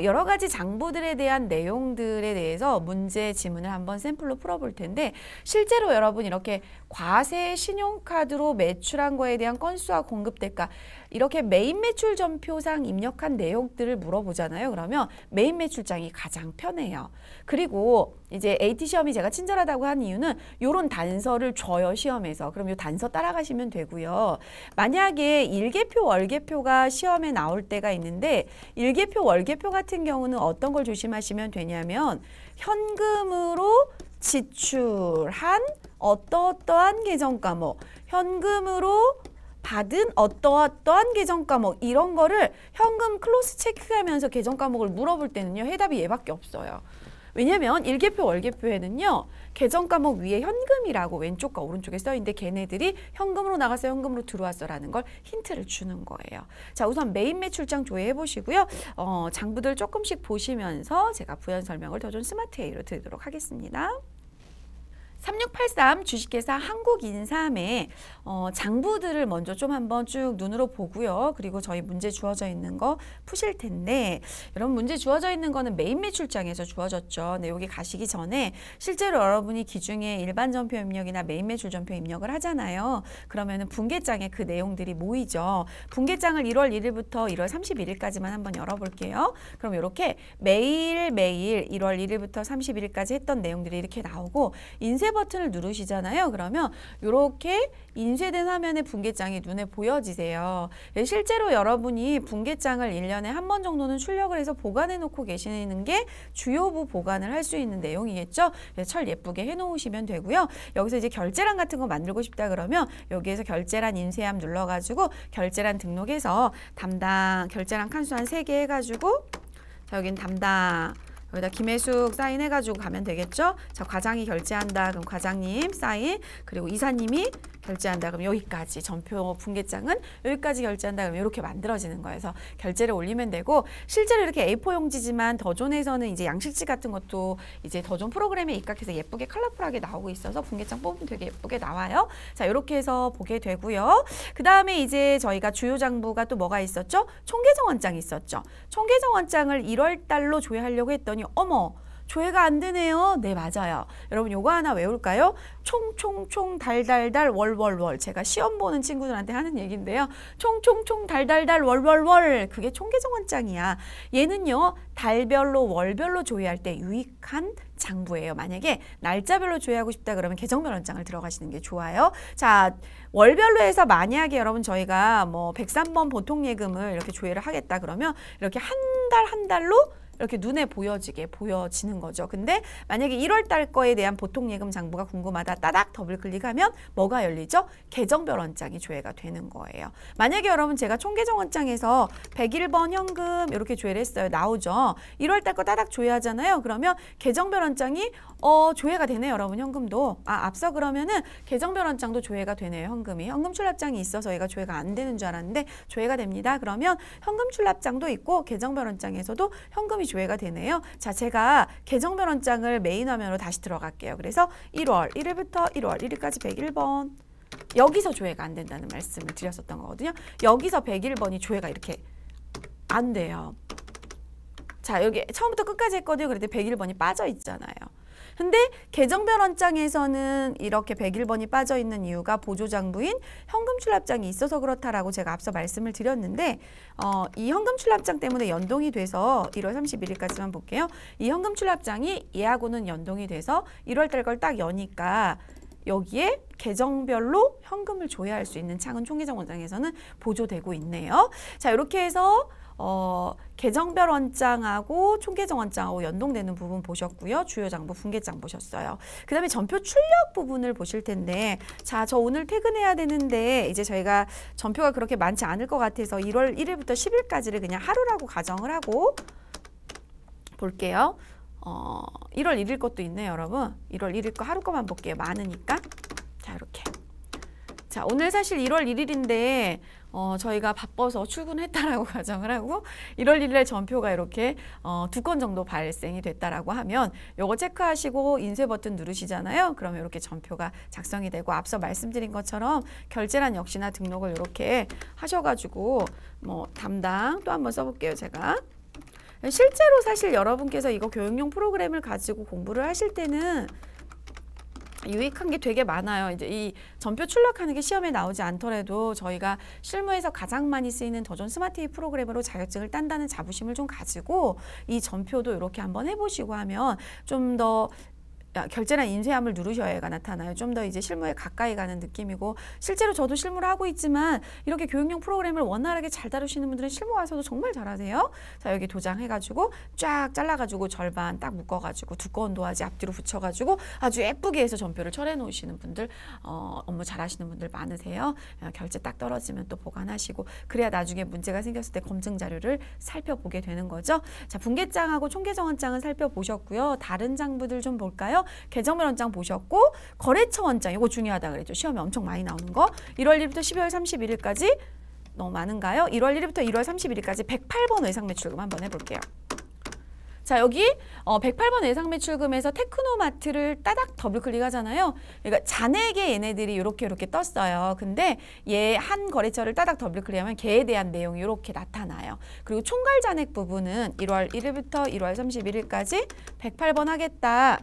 여러 가지 장부들에 대한 내용들에 대해서 문제 지문을 한번 샘플로 풀어볼 텐데 실제로 여러분 이렇게 과세 신용카드로 매출한 거에 대한 건수와 공급대가 이렇게 메인 매출 전표상 입력한 내용들을 물어보잖아요. 그러면 메인 매출장이 가장 편해요. 그리고 이제 AT 시험이 제가 친절하다고 한 이유는 이런 단서를 줘요, 시험에서. 그럼 이 단서 따라가시면 되고요. 만약에 일개표, 월개표가 시험에 나올 때가 있는데 일개표, 월개표 같은 경우는 어떤 걸 조심하시면 되냐면 현금으로 지출한 어떠어떠한 계정 과목, 현금으로 받은 어떠어떠한 계정 과목 이런 거를 현금 클로스 체크하면서 계정 과목을 물어볼 때는요. 해답이 얘밖에 없어요. 왜냐면 일개표, 월개표에는요. 계정 과목 위에 현금이라고 왼쪽과 오른쪽에 써있는데 걔네들이 현금으로 나갔어, 현금으로 들어왔어라는 걸 힌트를 주는 거예요. 자, 우선 메인 매출장 조회해 보시고요. 장부들 조금씩 보시면서 제가 부연 설명을 더 좀 스마트 A로 드리도록 하겠습니다. 3683 주식회사 한국인삼의 장부들을 먼저 좀 한번 쭉 눈으로 보고요. 그리고 저희 문제 주어져 있는 거 푸실 텐데 여러분 문제 주어져 있는 거는 메인 매출장에서 주어졌죠. 근데 여기 가시기 전에 실제로 여러분이 기중에 일반 전표 입력이나 메인 매출 전표 입력을 하잖아요. 그러면은 분계장에 그 내용들이 모이죠. 분계장을 1월 1일부터 1월 31일까지만 한번 열어볼게요. 그럼 이렇게 매일매일 1월 1일부터 31일까지 했던 내용들이 이렇게 나오고 인쇄 버튼을 누르시잖아요. 그러면 이렇게 인쇄된 화면에 분계장이 눈에 보여지세요. 실제로 여러분이 분계장을 1년에 한 번 정도는 출력을 해서 보관해 놓고 계시는 게 주요부 보관을 할 수 있는 내용이겠죠. 철 예쁘게 해 놓으시면 되고요. 여기서 이제 결제란 같은 거 만들고 싶다 그러면 여기에서 결제란 인쇄함 눌러가지고 결제란 등록해서 담당 결제란 칸수 한 3개 해가지고 자 여긴 담당 여기다 김혜숙 사인해가지고 가면 되겠죠? 자, 과장이 결제한다. 그럼 과장님 사인. 그리고 이사님이 결제한다. 그럼 여기까지 전표 분계장은 여기까지 결제한다. 그럼 이렇게 만들어지는 거예요. 그래서 결제를 올리면 되고 실제로 이렇게 A4 용지지만 더존에서는 이제 양식지 같은 것도 이제 더존 프로그램에 입각해서 예쁘게 컬러풀하게 나오고 있어서 분계장 뽑으면 되게 예쁘게 나와요. 자, 이렇게 해서 보게 되고요. 그 다음에 이제 저희가 주요 장부가 또 뭐가 있었죠? 총계정원장이 있었죠. 총계정원장을 1월 달로 조회하려고 했더니 어머 조회가 안 되네요. 네, 맞아요. 여러분 요거 하나 외울까요? 총총총 달달달 월월월. 제가 시험 보는 친구들한테 하는 얘기인데요. 총총총 달달달 월월월. 그게 총계정원장이야. 얘는요. 달별로 월별로 조회할 때 유익한 장부예요. 만약에 날짜별로 조회하고 싶다 그러면 계정별 원장을 들어가시는 게 좋아요. 자, 월별로 해서 만약에 여러분 저희가 뭐 103번 보통예금을 이렇게 조회를 하겠다 그러면 이렇게 한 달 한 달로 이렇게 눈에 보여지는 거죠. 근데 만약에 1월 달 거에 대한 보통예금 장부가 궁금하다. 따닥 더블 클릭하면 뭐가 열리죠? 계정별 원장이 조회가 되는 거예요. 만약에 여러분 제가 총계정 원장에서 101번 현금 이렇게 조회를 했어요. 나오죠. 1월 달 거 따닥 조회하잖아요. 그러면 계정별 원장이 조회가 되네요. 여러분 현금도. 앞서 그러면은 계정별 원장도 조회가 되네요. 현금이. 현금 출납장이 있어서 얘가 조회가 안 되는 줄 알았는데 조회가 됩니다. 그러면 현금 출납장도 있고 계정별 원장에서도 현금이 조회가 되네요. 자, 제가 계정별 원장을 메인 화면으로 다시 들어갈게요. 그래서 1월 1일부터 1월 1일까지 101번. 여기서 조회가 안 된다는 말씀을 드렸었던 거거든요. 여기서 101번이 조회가 이렇게 안 돼요. 자, 여기 처음부터 끝까지 했거든요. 그런데 101번이 빠져 있잖아요. 근데 계정별 원장에서는 이렇게 101번이 빠져 있는 이유가 보조장부인 현금출납장이 있어서 그렇다라고 제가 앞서 말씀을 드렸는데 이 현금출납장 때문에 연동이 돼서 1월 31일까지만 볼게요. 이 현금출납장이 얘하고는 연동이 돼서 1월 달 걸 딱 여니까 여기에 계정별로 현금을 조회할 수 있는 창은 총계정 원장에서는 보조되고 있네요. 자, 이렇게 해서 계정별 원장하고 총계정 원장하고 연동되는 부분 보셨고요. 주요 장부, 분계장 보셨어요. 그 다음에 전표 출력 부분을 보실 텐데, 자, 저 오늘 퇴근해야 되는데 이제 저희가 전표가 그렇게 많지 않을 것 같아서 1월 1일부터 10일까지를 그냥 하루라고 가정을 하고 볼게요. 1월 1일 것도 있네요, 여러분. 1월 1일 거 하루 거만 볼게요. 많으니까. 자, 이렇게. 자, 오늘 사실 1월 1일인데 저희가 바빠서 출근했다라고 가정을 하고 1월 1일에 전표가 이렇게 2건 정도 발생이 됐다라고 하면 요거 체크하시고 인쇄 버튼 누르시잖아요. 그러면 이렇게 전표가 작성이 되고 앞서 말씀드린 것처럼 결제란 역시나 등록을 이렇게 하셔가지고 뭐 담당 또 한번 써볼게요, 제가. 실제로 사실 여러분께서 이거 교육용 프로그램을 가지고 공부를 하실 때는 유익한 게 되게 많아요. 이제 이 전표 출력하는 게 시험에 나오지 않더라도 저희가 실무에서 가장 많이 쓰이는 더존 스마트이 프로그램으로 자격증을 딴다는 자부심을 좀 가지고 이 전표도 이렇게 한번 해보시고 하면 좀 더 결제란 인쇄함을 누르셔야 얘가 나타나요. 좀 더 이제 실무에 가까이 가는 느낌이고 실제로 저도 실무를 하고 있지만 이렇게 교육용 프로그램을 원활하게 잘 다루시는 분들은 실무 와서도 정말 잘하세요. 자, 여기 도장해가지고 쫙 잘라가지고 절반 딱 묶어가지고 두꺼운 도화지 앞뒤로 붙여가지고 아주 예쁘게 해서 전표를 철해 놓으시는 분들 업무 잘하시는 분들 많으세요. 결제 딱 떨어지면 또 보관하시고 그래야 나중에 문제가 생겼을 때 검증 자료를 살펴보게 되는 거죠. 자, 분계장하고 총계정 원장은 살펴보셨고요. 다른 장부들 좀 볼까요? 계정별 원장 보셨고 거래처 원장 이거 중요하다 그랬죠. 시험에 엄청 많이 나오는 거. 1월 1일부터 12월 31일까지 너무 많은가요? 1월 1일부터 1월 31일까지 108번 외상 매출금 한번 해볼게요. 자, 여기 108번 외상 매출금에서 테크노마트를 따닥 더블 클릭하잖아요. 그러니까 잔액에 얘네들이 이렇게 떴어요. 근데 얘 한 거래처를 따닥 더블 클릭하면 걔에 대한 내용이 이렇게 나타나요. 그리고 총괄 잔액 부분은 1월 1일부터 1월 31일까지 108번 하겠다.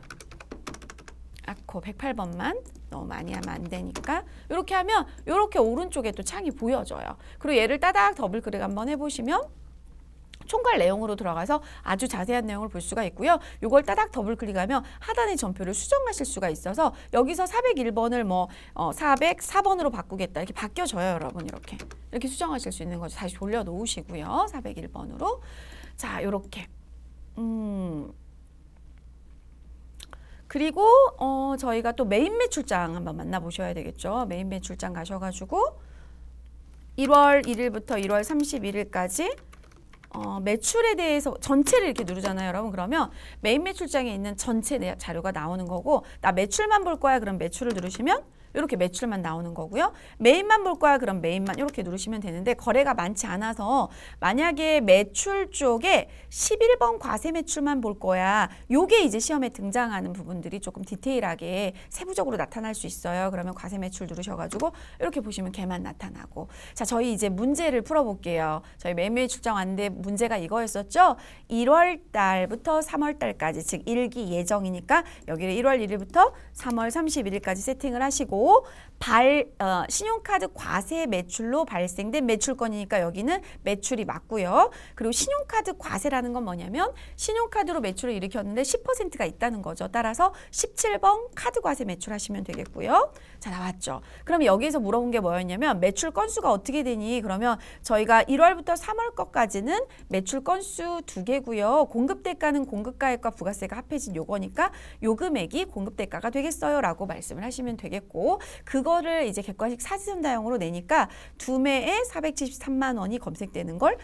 아코 108번만 너무 많이 하면 안 되니까 이렇게 하면 이렇게 오른쪽에 또 창이 보여져요. 그리고 얘를 따닥 더블 클릭 한번 해보시면 총괄 내용으로 들어가서 아주 자세한 내용을 볼 수가 있고요. 이걸 따닥 더블 클릭하면 하단의 전표를 수정하실 수가 있어서 여기서 401번을 뭐 404번으로 바꾸겠다 이렇게 바뀌어져요, 여러분. 이렇게 수정하실 수 있는 거죠. 다시 돌려 놓으시고요. 401번으로. 자, 요렇게. 그리고 저희가 또 메인 매출장 한번 만나보셔야 되겠죠. 메인 매출장 가셔가지고 1월 1일부터 1월 31일까지 매출에 대해서 전체를 이렇게 누르잖아요, 여러분. 그러면 메인 매출장에 있는 전체 자료가 나오는 거고 나 매출만 볼 거야. 그럼 매출을 누르시면 이렇게 매출만 나오는 거고요. 메인만 볼 거야. 그럼 메인만 이렇게 누르시면 되는데 거래가 많지 않아서 만약에 매출 쪽에 11번 과세 매출만 볼 거야. 요게 이제 시험에 등장하는 부분들이 조금 디테일하게 세부적으로 나타날 수 있어요. 그러면 과세 매출 누르셔가지고 이렇게 보시면 걔만 나타나고. 자, 저희 이제 문제를 풀어볼게요. 저희 메인 매출장 왔는데 문제가 이거였었죠. 1월 달부터 3월 달까지 즉 1기 예정이니까 여기를 1월 1일부터 3월 31일까지 세팅을 하시고 신용카드 과세 매출로 발생된 매출건이니까 여기는 매출이 맞고요. 그리고 신용카드 과세라는 건 뭐냐면 신용카드로 매출을 일으켰는데 10%가 있다는 거죠. 따라서 17번 카드 과세 매출 하시면 되겠고요. 자, 나왔죠. 그럼 여기에서 물어본 게 뭐였냐면 매출 건수가 어떻게 되니? 그러면 저희가 1월부터 3월 것까지는 매출 건수 2개고요. 공급대가는 공급가액과 부가세가 합해진 요거니까 요 금액이 공급대가가 되겠어요 라고 말씀을 하시면 되겠고 그거를 이제 객관식 사지선다형으로 내니까 두 매에 473만 원이 검색되는 걸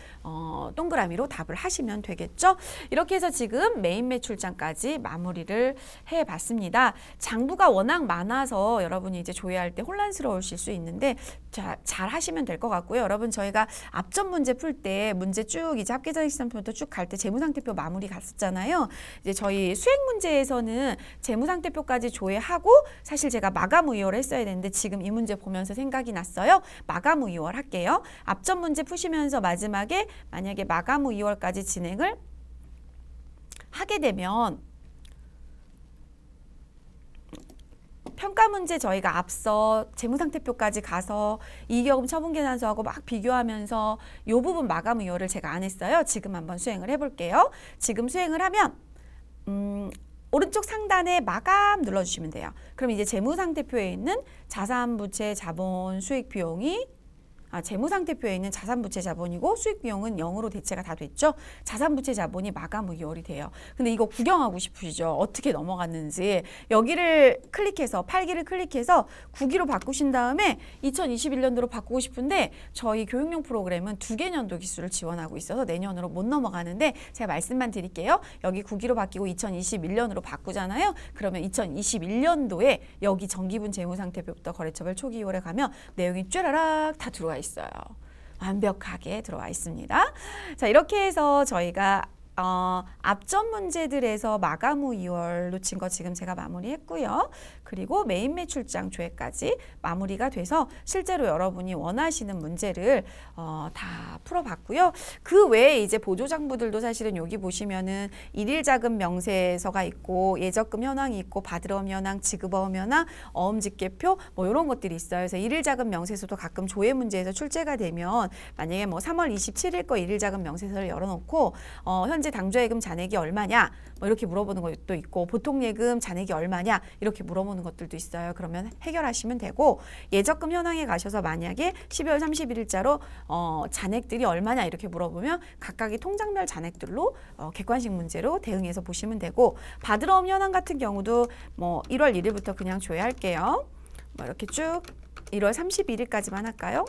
동그라미로 답을 하시면 되겠죠. 이렇게 해서 지금 메인 매출장까지 마무리를 해봤습니다. 장부가 워낙 많아서 여러분이 이제 조회할 때 혼란스러우실 수 있는데 잘 하시면 될 것 같고요. 여러분 저희가 앞전 문제 풀 때 문제 쭉 이제 합계자익시장표부터 쭉 갈 때 재무상태표 마무리 갔었잖아요. 이제 저희 수행 문제에서는 재무상태표까지 조회하고 사실 제가 마감의결을 했어야 되는데 지금 이 문제 보면서 생각이 났어요. 마감의결 할게요. 앞전 문제 푸시면서 마지막에 만약에 마감의결까지 진행을 하게 되면 평가 문제 저희가 앞서 재무상태표까지 가서 이익여금 처분계산서하고 막 비교하면서 이 부분 마감 의혹을 제가 안 했어요. 지금 한번 수행을 해볼게요. 지금 수행을 하면 오른쪽 상단에 마감 눌러주시면 돼요. 그럼 이제 재무상태표에 있는 자산부채 자본 수익 비용이 재무상태표에 있는 자산부채 자본이고 수익비용은 0으로 대체가 다 됐죠. 자산부채 자본이 마감 의결이 돼요. 근데 이거 구경하고 싶으시죠? 어떻게 넘어갔는지. 여기를 클릭해서 8기를 클릭해서 9기로 바꾸신 다음에 2021년도로 바꾸고 싶은데 저희 교육용 프로그램은 2개 년도 기수를 지원하고 있어서 내년으로 못 넘어가는데 제가 말씀만 드릴게요. 여기 9기로 바뀌고 2021년으로 바꾸잖아요. 그러면 2021년도에 여기 정기분 재무상태표부터 거래처별 초기 2월에 가면 내용이 쫘라락 다 들어와 있어요. 완벽하게 들어와 있습니다. 자, 이렇게 해서 저희가 앞전 문제들에서 마감 후 2월 놓친 거 지금 제가 마무리했고요. 그리고 메인 매출장 조회까지 마무리가 돼서 실제로 여러분이 원하시는 문제를 다 풀어봤고요. 그 외에 이제 보조장부들도 사실은 여기 보시면은 일일자금 명세서가 있고 예적금 현황이 있고 받으러옴 현황, 지급어음 현황, 어음집계표 뭐 이런 것들이 있어요. 그래서 일일자금 명세서도 가끔 조회 문제에서 출제가 되면 만약에 뭐 3월 27일 거 일일자금 명세서를 열어놓고 현재 당좌예금 잔액이 얼마냐 뭐 이렇게 물어보는 것도 있고 보통예금 잔액이 얼마냐 이렇게 물어보는 것들도 있어요. 그러면 해결하시면 되고 예적금 현황에 가셔서 만약에 12월 31일자로 잔액들이 얼마냐 이렇게 물어보면 각각의 통장별 잔액들로 객관식 문제로 대응해서 보시면 되고 받으러옴 현황 같은 경우도 뭐 1월 1일부터 그냥 조회할게요. 뭐 이렇게 쭉 1월 31일까지만 할까요?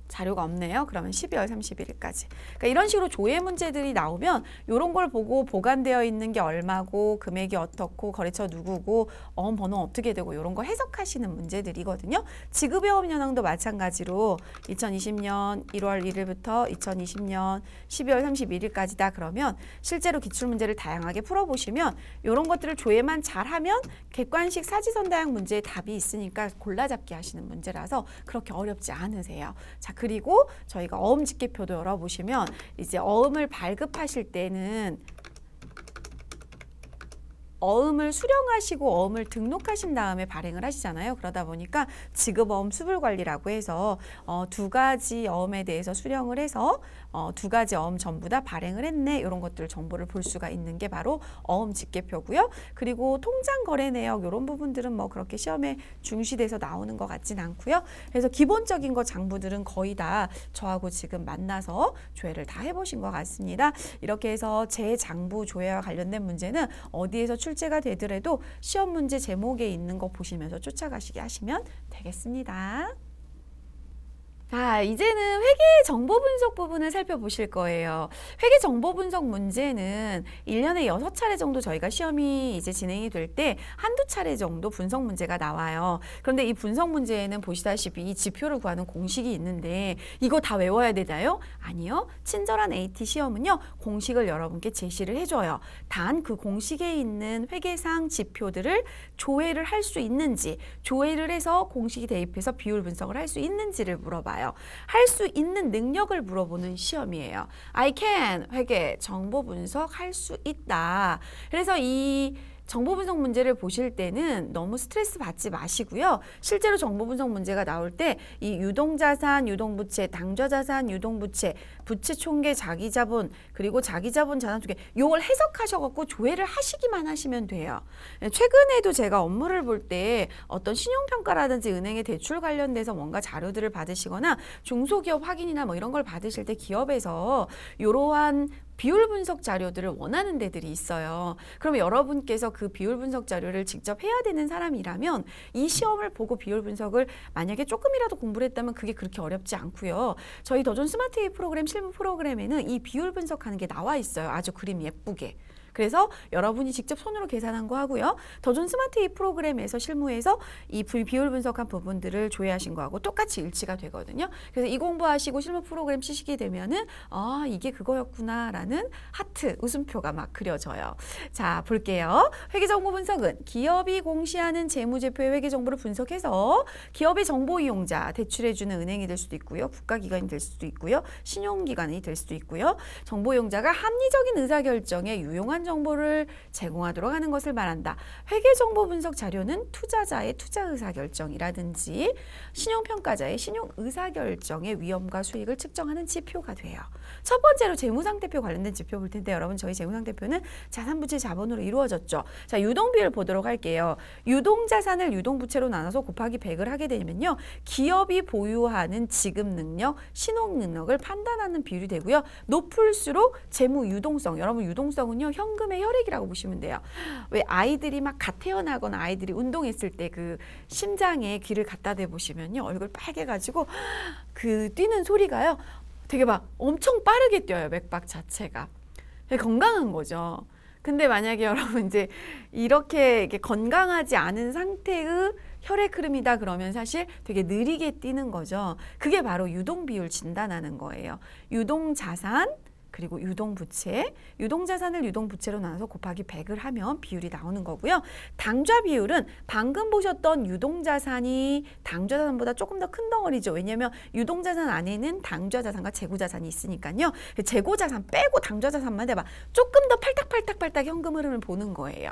자료가 없네요. 그러면 12월 31일까지. 그러니까 이런 식으로 조회 문제들이 나오면 이런 걸 보고 보관되어 있는 게 얼마고 금액이 어떻고 거래처 누구고 어음 번호 어떻게 되고 이런 걸 해석하시는 문제들이거든요. 지급의 어음 현황도 마찬가지로 2020년 1월 1일부터 2020년 12월 31일까지다 그러면 실제로 기출문제를 다양하게 풀어보시면 이런 것들을 조회만 잘하면 객관식 사지선다형 문제에 답이 있으니까 골라잡기 하시는 문제라서 그렇게 어렵지 않으세요. 자, 그리고 저희가 어음 집계표도 열어보시면 이제 어음을 발급하실 때는 어음을 수령하시고 어음을 등록하신 다음에 발행을 하시잖아요. 그러다 보니까 지급어음 수불관리라고 해서 2가지 어음에 대해서 수령을 해서 2가지 어음 전부 다 발행을 했네 이런 것들 정보를 볼 수가 있는 게 바로 어음 집계표고요. 그리고 통장 거래 내역 이런 부분들은 뭐 그렇게 시험에 중시돼서 나오는 것 같진 않고요. 그래서 기본적인 거 장부들은 거의 다 저하고 지금 만나서 조회를 다 해보신 것 같습니다. 이렇게 해서 제 장부 조회와 관련된 문제는 어디에서 출제가 되더라도 시험 문제 제목에 있는 거 보시면서 쫓아가시게 하시면 되겠습니다. 자, 이제는 회계 정보 분석 부분을 살펴보실 거예요. 회계 정보 분석 문제는 1년에 6차례 정도 저희가 시험이 이제 진행이 될 때 한두 차례 정도 분석 문제가 나와요. 그런데 이 분석 문제에는 보시다시피 이 지표를 구하는 공식이 있는데 이거 다 외워야 되나요? 아니요. 친절한 AT 시험은요. 공식을 여러분께 제시를 해줘요. 단 그 공식에 있는 회계상 지표들을 조회를 할 수 있는지 조회를 해서 공식이 대입해서 비율 분석을 할 수 있는지를 물어봐요. 할 수 있는 능력을 물어보는 시험이에요. I can 회계 정보 분석할 수 있다. 그래서 이 정보 분석 문제를 보실 때는 너무 스트레스 받지 마시고요. 실제로 정보 분석 문제가 나올 때 이 유동자산, 유동부채, 당좌자산, 유동부채, 부채 총계, 자기자본, 그리고 자기자본, 자산총계 이걸 해석하셔갖고 조회를 하시기만 하시면 돼요. 최근에도 제가 업무를 볼 때 어떤 신용평가라든지 은행의 대출 관련돼서 뭔가 자료들을 받으시거나 중소기업 확인이나 뭐 이런 걸 받으실 때 기업에서 이러한 비율 분석 자료들을 원하는 데들이 있어요. 그러면 여러분께서 그 비율 분석 자료를 직접 해야 되는 사람이라면 이 시험을 보고 비율 분석을 만약에 조금이라도 공부를 했다면 그게 그렇게 어렵지 않고요. 저희 더존 스마트 A 프로그램 실무 프로그램에는 이 비율 분석하는 게 나와 있어요. 아주 그림 예쁘게. 그래서 여러분이 직접 손으로 계산한 거 하고요. 더 좋은 스마트 이 프로그램에서 실무에서 이 비율 분석한 부분들을 조회하신 거하고 똑같이 일치가 되거든요. 그래서 이 공부하시고 실무 프로그램 치시게 되면은 아, 이게 그거였구나라는 하트, 웃음표가 막 그려져요. 자, 볼게요. 회계정보 분석은 기업이 공시하는 재무제표의 회계정보를 분석해서 기업의 정보 이용자, 대출해주는 은행이 될 수도 있고요. 국가기관이 될 수도 있고요. 신용기관이 될 수도 있고요. 정보 이용자가 합리적인 의사결정에 유용한 정보를 제공하도록 하는 것을 말한다. 회계정보 분석 자료는 투자자의 투자 의사결정이라든지 신용평가자의 신용 의사결정의 위험과 수익을 측정하는 지표가 돼요. 첫 번째로 재무상태표 관련된 지표 볼 텐데 여러분 저희 재무상태표는 자산부채 자본으로 이루어졌죠. 자, 유동비율 보도록 할게요. 유동자산을 유동부채로 나눠서 곱하기 100을 하게 되면요. 기업이 보유하는 지급 능력, 신용 능력을 판단하는 비율이 되고요. 높을수록 재무 유동성, 여러분 유동성은요. 현금의 혈액이라고 보시면 돼요. 왜 아이들이 막 갓 태어나거나 아이들이 운동했을 때 그 심장에 귀를 갖다 대 보시면요. 얼굴 빨개가지고 그 뛰는 소리가요. 되게 막 엄청 빠르게 뛰어요. 맥박 자체가. 되게 건강한 거죠. 근데 만약에 여러분 이제 이렇게 건강하지 않은 상태의 혈액 흐름이다 그러면 사실 되게 느리게 뛰는 거죠. 그게 바로 유동비율 진단하는 거예요. 유동자산 그리고 유동부채, 유동자산을 유동부채로 나눠서 곱하기 100을 하면 비율이 나오는 거고요. 당좌 비율은 방금 보셨던 유동자산이 당좌자산보다 조금 더 큰 덩어리죠. 왜냐하면 유동자산 안에는 당좌자산과 재고자산이 있으니까요. 재고자산 빼고 당좌자산만 해봐. 조금 더 팔딱팔딱 현금 흐름을 보는 거예요.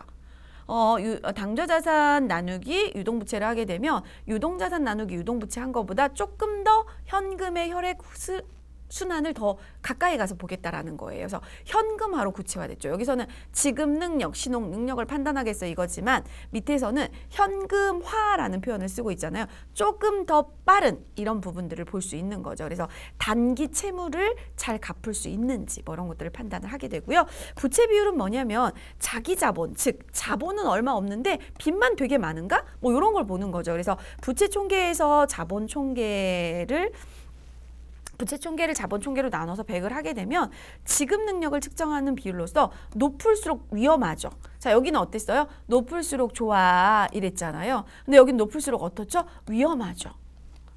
당좌자산 나누기 유동부채를 하게 되면 유동자산 나누기 유동부채 한 거보다 조금 더 현금의 혈액 순환을 더 가까이 가서 보겠다라는 거예요. 그래서 현금화로 구체화됐죠. 여기서는 지급 능력, 신용 능력을 판단하겠어 이거지만 밑에서는 현금화라는 표현을 쓰고 있잖아요. 조금 더 빠른 이런 부분들을 볼 수 있는 거죠. 그래서 단기 채무를 잘 갚을 수 있는지 뭐 이런 것들을 판단을 하게 되고요. 부채 비율은 뭐냐면 자기 자본, 즉 자본은 얼마 없는데 빚만 되게 많은가? 뭐 이런 걸 보는 거죠. 그래서 부채 총계에서 자본 총계를 부채 총계를 자본 총계로 나눠서 100을 하게 되면 지급 능력을 측정하는 비율로서 높을수록 위험하죠. 자, 여기는 어땠어요? 높을수록 좋아 이랬잖아요. 근데 여기는 높을수록 어떻죠? 위험하죠.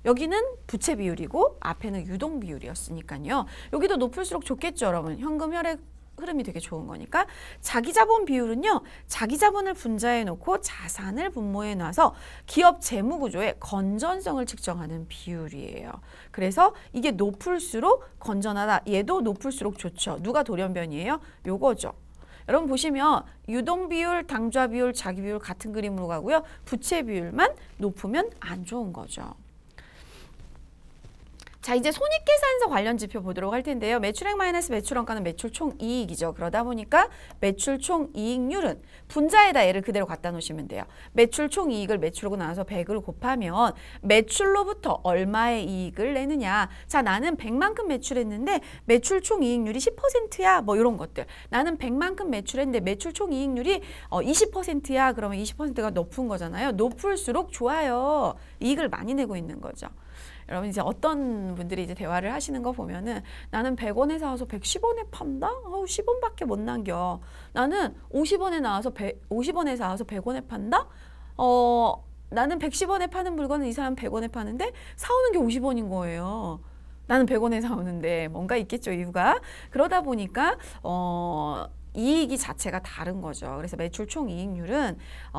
여기는 부채 비율이고 앞에는 유동 비율이었으니까요. 여기도 높을수록 좋겠죠, 여러분. 현금 혈액 흐름이 되게 좋은 거니까. 자기자본 비율은요. 자기자본을 분자해 놓고 자산을 분모해 놔서 기업 재무 구조의 건전성을 측정하는 비율이에요. 그래서 이게 높을수록 건전하다. 얘도 높을수록 좋죠. 누가 돌연변이에요? 요거죠. 여러분 보시면 유동 비율, 당좌 비율, 자기 비율 같은 그림으로 가고요. 부채 비율만 높으면 안 좋은 거죠. 자, 이제 손익계산서 관련 지표 보도록 할 텐데요. 매출액 마이너스 매출원가는 매출 총이익이죠. 그러다 보니까 매출 총이익률은 분자에다 얘를 그대로 갖다 놓으시면 돼요. 매출 총이익을 매출하고 나눠서 100을 곱하면 매출로부터 얼마의 이익을 내느냐. 자, 나는 100만큼 매출했는데 매출 총이익률이 10%야. 뭐 이런 것들. 나는 100만큼 매출했는데 매출 총이익률이 20%야. 그러면 20%가 높은 거잖아요. 높을수록 좋아요. 이익을 많이 내고 있는 거죠. 여러분 이제 어떤 분들이 이제 대화를 하시는 거 보면은 나는 100원에 사와서 110원에 판다? 10원밖에 못 남겨. 나는 50원에 나와서 50원에 사와서 100원에 판다? 나는 110원에 파는 물건은 이 사람 100원에 파는데 사오는 게 50원인 거예요. 나는 100원에 사오는데 뭔가 있겠죠, 이유가. 그러다 보니까 이익이 자체가 다른 거죠. 그래서 매출 총이익률은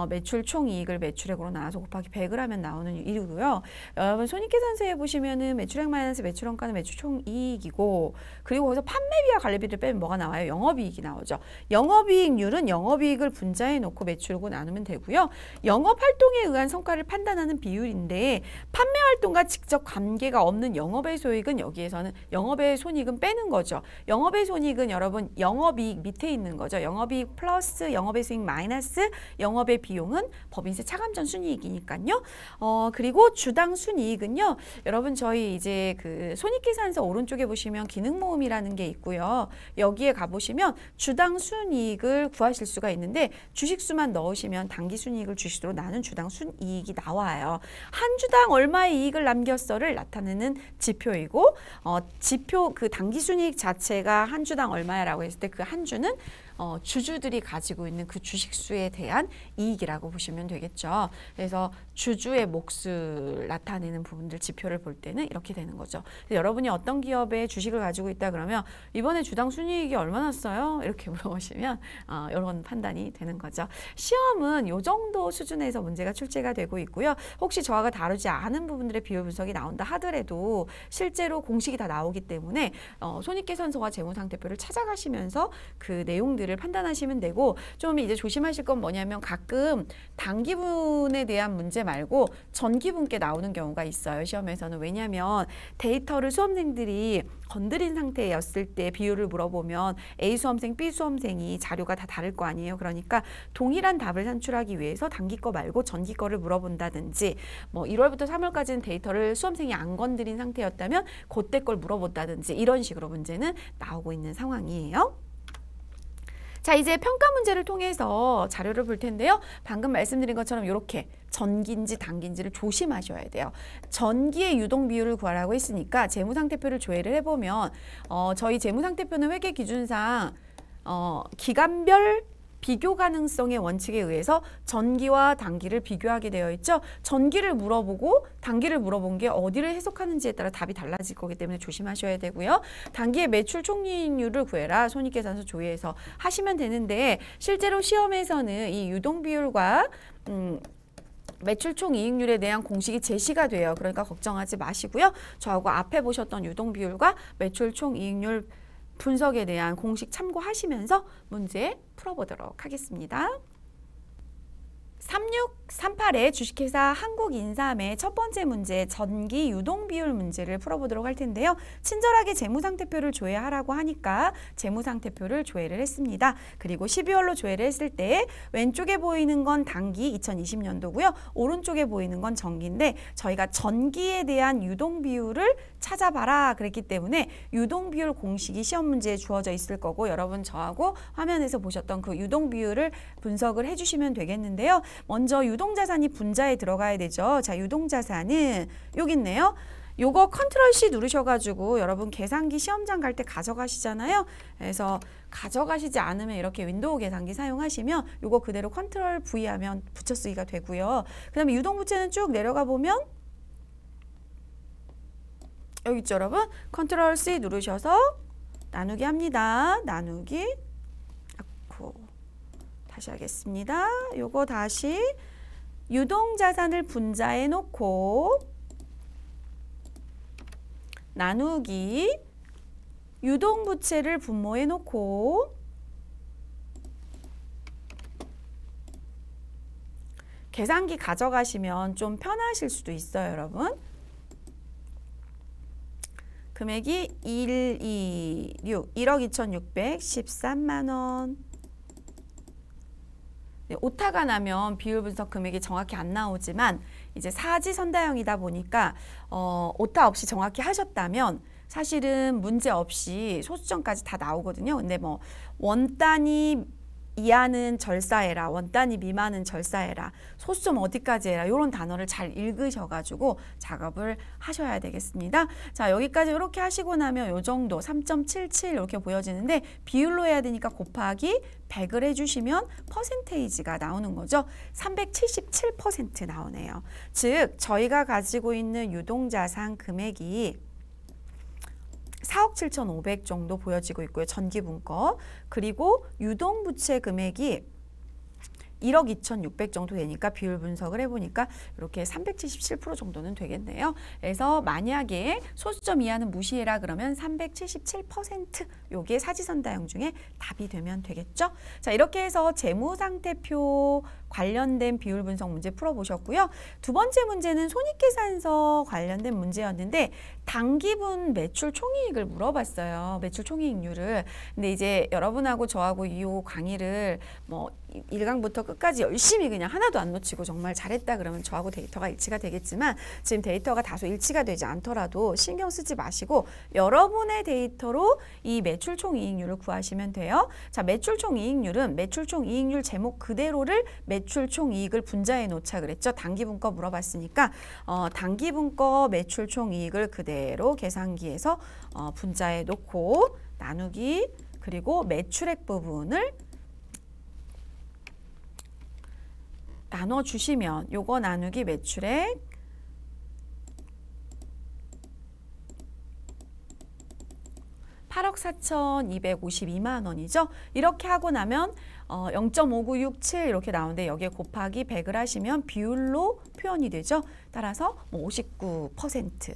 매출 총이익을 매출액으로 나눠서 곱하기 100을 하면 나오는 일이고요. 여러분 손익계산서에 보시면은 매출액 마이너스 매출원가는 매출 총이익이고 그리고 거기서 판매비와 관리비를 빼면 뭐가 나와요? 영업이익이 나오죠. 영업이익률은 영업이익을 분자해 놓고 매출액으로 나누면 되고요. 영업활동에 의한 성과를 판단하는 비율인데 판매활동과 직접 관계가 없는 영업의 소익은 여기에서는 영업의 손익은 빼는 거죠. 영업의 손익은 여러분 영업이익 밑에 있는 거죠. 영업이익 플러스 영업의 수익 마이너스 영업의 비용은 법인세 차감전 순이익이니까요. 그리고 주당 순이익은요. 여러분 저희 이제 그 손익계산서 오른쪽에 보시면 기능모음이라는 게 있고요. 여기에 가보시면 주당 순이익을 구하실 수가 있는데 주식수만 넣으시면 당기순이익을 주식으로 나눈 주당 순이익이 나와요. 한 주당 얼마의 이익을 남겼어를 나타내는 지표이고 지표 그 당기순이익 자체가 한 주당 얼마야라고 했을 때 그 한 주는 주주들이 가지고 있는 그 주식수에 대한 이익이라고 보시면 되겠죠. 그래서 주주의 몫을 나타내는 부분들 지표를 볼 때는 이렇게 되는 거죠. 여러분이 어떤 기업에 주식을 가지고 있다 그러면 이번에 주당 순이익이 얼마나 났어요? 이렇게 물어보시면 이런 판단이 되는 거죠. 시험은 이 정도 수준에서 문제가 출제가 되고 있고요. 혹시 저하가 다루지 않은 부분들의 비율 분석이 나온다 하더라도 실제로 공식이 다 나오기 때문에 손익계산서와 재무상태표를 찾아가시면서 그 내용들을 판단하시면 되고, 좀 이제 조심하실 건 뭐냐면 가끔 단기분에 대한 문제 말고 전기분께 나오는 경우가 있어요. 시험에서는. 왜냐하면 데이터를 수험생들이 건드린 상태였을 때 비율을 물어보면 A 수험생, B 수험생이 자료가 다 다를 거 아니에요. 그러니까 동일한 답을 산출하기 위해서 단기 거 말고 전기 거를 물어본다든지, 뭐 1월부터 3월까지는 데이터를 수험생이 안 건드린 상태였다면 그때 걸 물어본다든지 이런 식으로 문제는 나오고 있는 상황이에요. 자, 이제 평가 문제를 통해서 자료를 볼 텐데요. 방금 말씀드린 것처럼 이렇게 전기인지 단기인지를 조심하셔야 돼요. 전기의 유동 비율을 구하라고 했으니까 재무상태표를 조회를 해보면 저희 재무상태표는 회계 기준상 기간별 비교 가능성의 원칙에 의해서 전기와 단기를 비교하게 되어 있죠. 전기를 물어보고 단기를 물어본 게 어디를 해석하는지에 따라 답이 달라질 거기 때문에 조심하셔야 되고요. 단기의 매출 총이익률을 구해라. 손익계산서 조회에서 하시면 되는데, 실제로 시험에서는 이 유동 비율과 매출 총이익률에 대한 공식이 제시가 돼요. 그러니까 걱정하지 마시고요. 저하고 앞에 보셨던 유동 비율과 매출 총이익률 분석에 대한 공식 참고하시면서 문제 풀어보도록 하겠습니다. 3638의 주식회사 한국인삼의 첫 번째 문제, 전기 유동 비율 문제를 풀어보도록 할 텐데요. 친절하게 재무상태표를 조회하라고 하니까 재무상태표를 조회를 했습니다. 그리고 12월로 조회를 했을 때 왼쪽에 보이는 건 단기 2020년도고요. 오른쪽에 보이는 건 전기인데 저희가 전기에 대한 유동 비율을 찾아봐라 그랬기 때문에 유동 비율 공식이 시험 문제에 주어져 있을 거고, 여러분 저하고 화면에서 보셨던 그 유동 비율을 분석을 해주시면 되겠는데요. 먼저 유동자산이 분자에 들어가야 되죠. 자, 유동자산은 여기 있네요. 요거 컨트롤 C 누르셔가지고 여러분 계산기 시험장 갈 때 가져가시잖아요. 그래서 가져가시지 않으면 이렇게 윈도우 계산기 사용하시면 요거 그대로 컨트롤 V 하면 붙여쓰기가 되고요. 그 다음에 유동부채는 쭉 내려가 보면 여기 있죠, 여러분. 컨트롤 C 누르셔서 나누기 합니다. 나누기. 다시 하겠습니다. 요거 다시 유동자산을 분자에 놓고 나누기 유동부채를 분모에 놓고 계산기 가져가시면 좀 편하실 수도 있어요, 여러분. 금액이 126, 1억 2,613만 원. 오타가 나면 비율 분석 금액이 정확히 안 나오지만 이제 사지선다형이다 보니까 오타 없이 정확히 하셨다면 사실은 문제 없이 소수점까지 다 나오거든요. 근데 뭐 원 단위 이하는 절사해라, 원 단위 미만은 절사해라, 소수점 어디까지 해라, 이런 단어를 잘 읽으셔가지고 작업을 하셔야 되겠습니다. 자, 여기까지 이렇게 하시고 나면 이 정도 3.77 이렇게 보여지는데 비율로 해야 되니까 곱하기 100을 해주시면 퍼센테이지가 나오는 거죠. 377% 나오네요. 즉 저희가 가지고 있는 유동자산 금액이 4억 7,500 정도 보여지고 있고요. 전기분거. 그리고 유동부채 금액이 1억 2,600 정도 되니까 비율 분석을 해보니까 이렇게 377% 정도는 되겠네요. 그래서 만약에 소수점 이하는 무시해라 그러면 377% 요게 사지선다형 중에 답이 되면 되겠죠. 자, 이렇게 해서 재무상태표 관련된 비율 분석 문제 풀어보셨고요. 두 번째 문제는 손익계산서 관련된 문제였는데 단기분 매출 총이익을 물어봤어요. 매출 총이익률을. 근데 이제 여러분하고 저하고 이 강의를 뭐 1강부터 끝까지 열심히 그냥 하나도 안 놓치고 정말 잘했다 그러면 저하고 데이터가 일치가 되겠지만 지금 데이터가 다소 일치가 되지 않더라도 신경 쓰지 마시고 여러분의 데이터로 이 매출 총이익률을 구하시면 돼요. 자, 매출 총이익률은 매출 총이익률 제목 그대로를 매출 총이익을 분자해 놓자 그랬죠. 단기분거 물어봤으니까 단기분거 매출 총이익을 그대로 계산기에서 분자해 놓고 나누기 그리고 매출액 부분을 나눠주시면 요거 나누기 매출액 8억 4,252만 원이죠. 이렇게 하고 나면 0.5967 이렇게 나오는데 여기에 곱하기 100을 하시면 비율로 표현이 되죠. 따라서 뭐 59%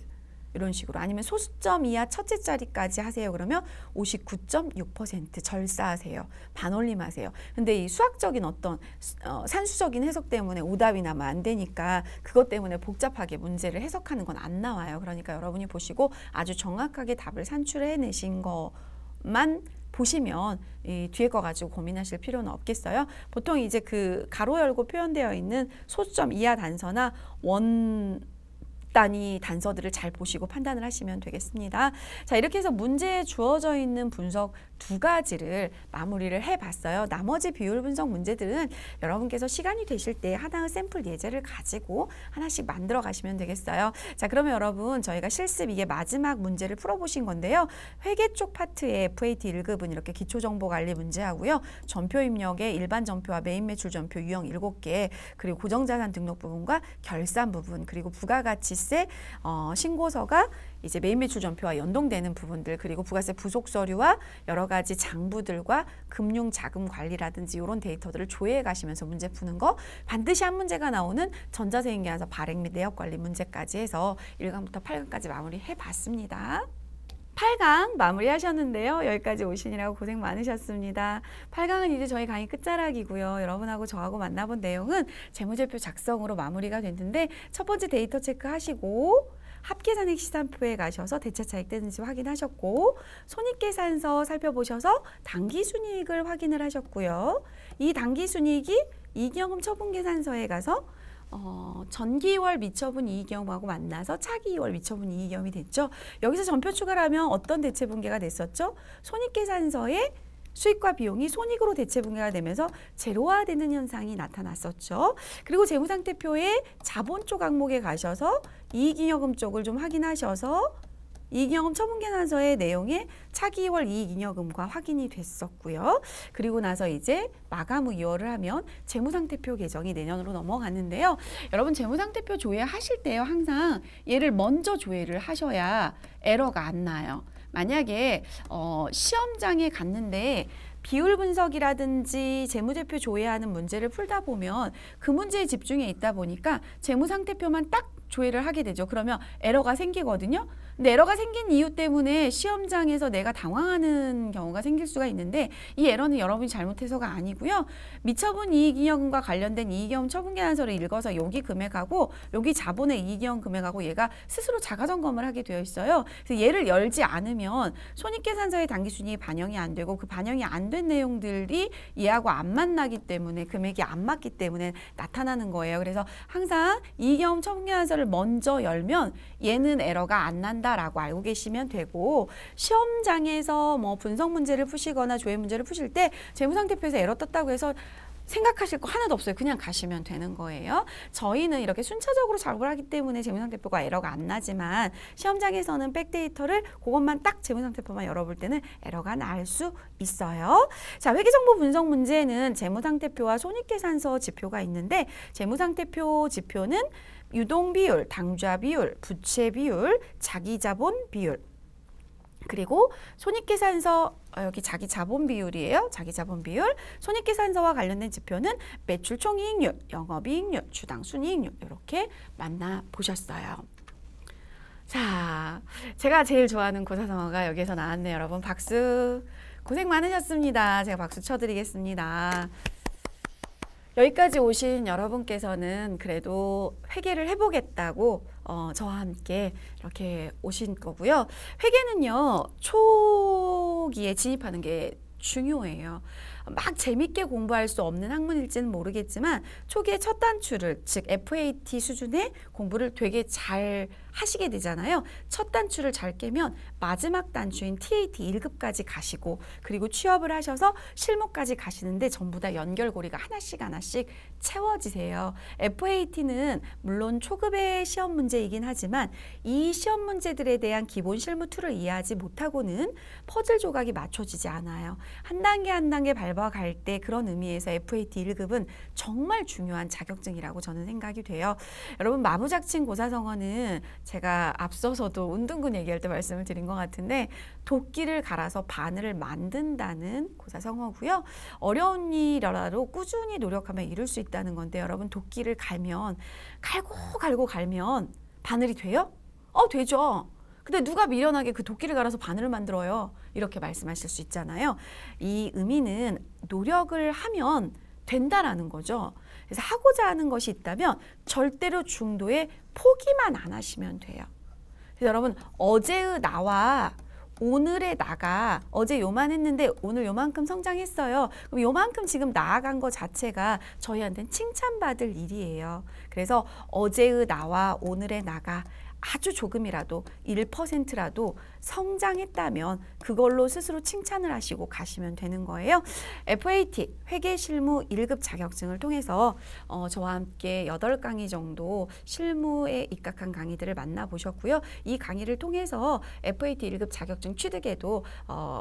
이런 식으로 아니면 소수점 이하 첫째 자리까지 하세요. 그러면 59.6% 절사하세요. 반올림하세요. 근데 이 수학적인 어떤 산수적인 해석 때문에 오답이 나면 안 되니까 그것 때문에 복잡하게 문제를 해석하는 건 안 나와요. 그러니까 여러분이 보시고 아주 정확하게 답을 산출해내신 것만 보시면 이 뒤에 거 가지고 고민하실 필요는 없겠어요. 보통 이제 그 가로 열고 표현되어 있는 소수점 이하 단서나 원 단위 단서들을 잘 보시고 판단을 하시면 되겠습니다. 자, 이렇게 해서 문제에 주어져 있는 분석 두 가지를 마무리를 해봤어요. 나머지 비율 분석 문제들은 여러분께서 시간이 되실 때 하나의 샘플 예제를 가지고 하나씩 만들어 가시면 되겠어요. 자, 그러면 여러분 저희가 실습 이게 마지막 문제를 풀어보신 건데요. 회계 쪽 파트에 FAT 1급은 이렇게 기초정보관리 문제하고요. 전표 입력의 일반 전표와 메인 매출 전표 유형 7개, 그리고 고정자산 등록 부분과 결산 부분, 그리고 부가가치세 신고서가 이제 메인 매출 전표와 연동되는 부분들, 그리고 부가세 부속 서류와 여러 가지 장부들과 금융 자금 관리라든지 이런 데이터들을 조회해 가시면서 문제 푸는 거, 반드시 한 문제가 나오는 전자세인계에서 발행 및 내역 관리 문제까지 해서 1강부터 8강까지 마무리해 봤습니다. 8강 마무리하셨는데요. 여기까지 오시느라고 고생 많으셨습니다. 8강은 이제 저희 강의 끝자락이고요. 여러분하고 저하고 만나본 내용은 재무제표 작성으로 마무리가 됐는데 첫 번째 데이터 체크하시고 합계산액 시산표에 가셔서 대차차익 뜨는지 확인하셨고 손익계산서 살펴보셔서 당기순이익을 확인을 하셨고요. 이 당기순이익이 이익영업 처분계산서에 가서 전기월 미처분 이익영업하고 만나서 차기월 미처분 이익영업이 됐죠. 여기서 전표 추가를 하면 어떤 대체분계가 됐었죠? 손익계산서에 수익과 비용이 손익으로 대체분계가 되면서 제로화되는 현상이 나타났었죠. 그리고 재무상태표의 자본 쪽 항목에 가셔서 이익잉여금 쪽을 좀 확인하셔서 이익잉여금 처분계산서의 내용에 차기월 이익잉여금과 확인이 됐었고요. 그리고 나서 이제 마감 후 2월을 하면 재무상태표 개정이 내년으로 넘어갔는데요. 여러분 재무상태표 조회하실 때요. 항상 얘를 먼저 조회를 하셔야 에러가 안 나요. 만약에 시험장에 갔는데 비율 분석이라든지 재무제표 조회하는 문제를 풀다 보면 그 문제에 집중해 있다 보니까 재무상태표만 딱 조회를 하게 되죠. 그러면 에러가 생기거든요. 근데 에러가 생긴 이유 때문에 시험장에서 내가 당황하는 경우가 생길 수가 있는데 이 에러는 여러분이 잘못해서가 아니고요. 미처분 이익잉여금과 관련된 이익잉여금 처분계산서를 읽어서 여기 금액하고 여기 자본의 이익잉여금 금액하고 얘가 스스로 자가점검을 하게 되어 있어요. 그래서 얘를 열지 않으면 손익계산서의 당기순이익이 반영이 안 되고 그 반영이 안 된 내용들이 얘하고 안 만나기 때문에 금액이 안 맞기 때문에 나타나는 거예요. 그래서 항상 이익잉여금 처분계산서를 먼저 열면 얘는 에러가 안 난다라고 알고 계시면 되고 시험장에서 뭐 분석 문제를 푸시거나 조회 문제를 푸실 때 재무상태표에서 에러 떴다고 해서 생각하실 거 하나도 없어요. 그냥 가시면 되는 거예요. 저희는 이렇게 순차적으로 작업을 하기 때문에 재무상태표가 에러가 안 나지만 시험장에서는 백데이터를 그것만 딱 재무상태표만 열어볼 때는 에러가 날 수 있어요. 자, 회계정보 분석 문제는 재무상태표와 손익계산서 지표가 있는데 재무상태표 지표는 유동비율, 당좌 비율, 부채 비율, 자기자본 비율, 그리고 손익계산서 여기 자기자본 비율이에요. 자기자본 비율. 손익계산서와 관련된 지표는 매출 총이익률, 영업이익률, 주당 순이익률 이렇게 만나보셨어요. 자, 제가 제일 좋아하는 고사성어가 여기에서 나왔네요. 여러분 박수. 고생 많으셨습니다. 제가 박수 쳐드리겠습니다. 여기까지 오신 여러분께서는 그래도 회계를 해보겠다고 저와 함께 이렇게 오신 거고요. 회계는요, 초기에 진입하는 게 중요해요. 막 재밌게 공부할 수 없는 학문일지는 모르겠지만 초기에 첫 단추를 즉 FAT 수준의 공부를 되게 잘 하시게 되잖아요. 첫 단추를 잘 깨면 마지막 단추인 TAT 1급까지 가시고 그리고 취업을 하셔서 실무까지 가시는데 전부 다 연결고리가 하나씩 하나씩 채워지세요. FAT는 물론 초급의 시험 문제이긴 하지만 이 시험 문제들에 대한 기본 실무 툴을 이해하지 못하고는 퍼즐 조각이 맞춰지지 않아요. 한 단계 한 단계 밟아갈 때 그런 의미에서 FAT 1급은 정말 중요한 자격증이라고 저는 생각이 돼요. 여러분 마부작침 고사성어는 제가 앞서서도 운동군 얘기할 때 말씀을 드린 것 같은데 도끼를 갈아서 바늘을 만든다는 고사성어고요. 어려운 일이라도 꾸준히 노력하면 이룰 수 있다는 건데 여러분 도끼를 갈면 갈고 갈면 바늘이 돼요? 되죠. 근데 누가 미련하게 그 도끼를 갈아서 바늘을 만들어요? 이렇게 말씀하실 수 있잖아요. 이 의미는 노력을 하면 된다라는 거죠. 그래서 하고자 하는 것이 있다면 절대로 중도에 포기만 안 하시면 돼요. 그래서 여러분 어제의 나와 오늘의 나가 어제 요만 했는데 오늘 요만큼 성장했어요. 그럼 요만큼 지금 나아간 것 자체가 저희한테는 칭찬받을 일이에요. 그래서 어제의 나와 오늘의 나가 아주 조금이라도 1%라도 성장했다면 그걸로 스스로 칭찬을 하시고 가시면 되는 거예요. FAT 회계실무 1급 자격증을 통해서 저와 함께 8강의 정도 실무에 입각한 강의들을 만나보셨고요. 이 강의를 통해서 FAT 1급 자격증 취득에도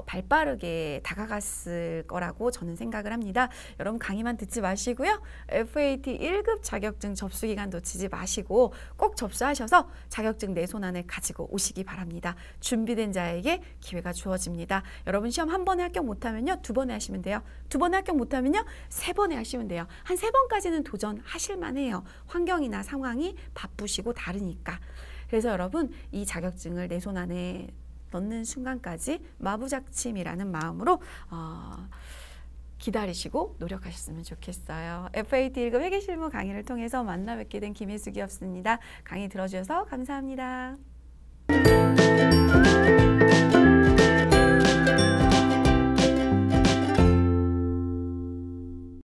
발빠르게 다가갔을 거라고 저는 생각을 합니다. 여러분 강의만 듣지 마시고요. FAT 1급 자격증 접수 기간 놓치지 마시고 꼭 접수하셔서 자격증 내 손 안에 가지고 오시기 바랍니다. 준비된 자에게 기회가 주어집니다. 여러분 시험 한 번에 합격 못하면요 2번에 하시면 돼요. 2번에 합격 못하면요 3번에 하시면 돼요. 한 3번까지는 도전하실 만해요. 환경이나 상황이 바쁘시고 다르니까. 그래서 여러분 이 자격증을 내 손 안에 넣는 순간까지 마부작침이라는 마음으로 기다리시고 노력하셨으면 좋겠어요. FAT 1급 회계실무 강의를 통해서 만나 뵙게 된 김혜숙이었습니다. 강의 들어주셔서 감사합니다.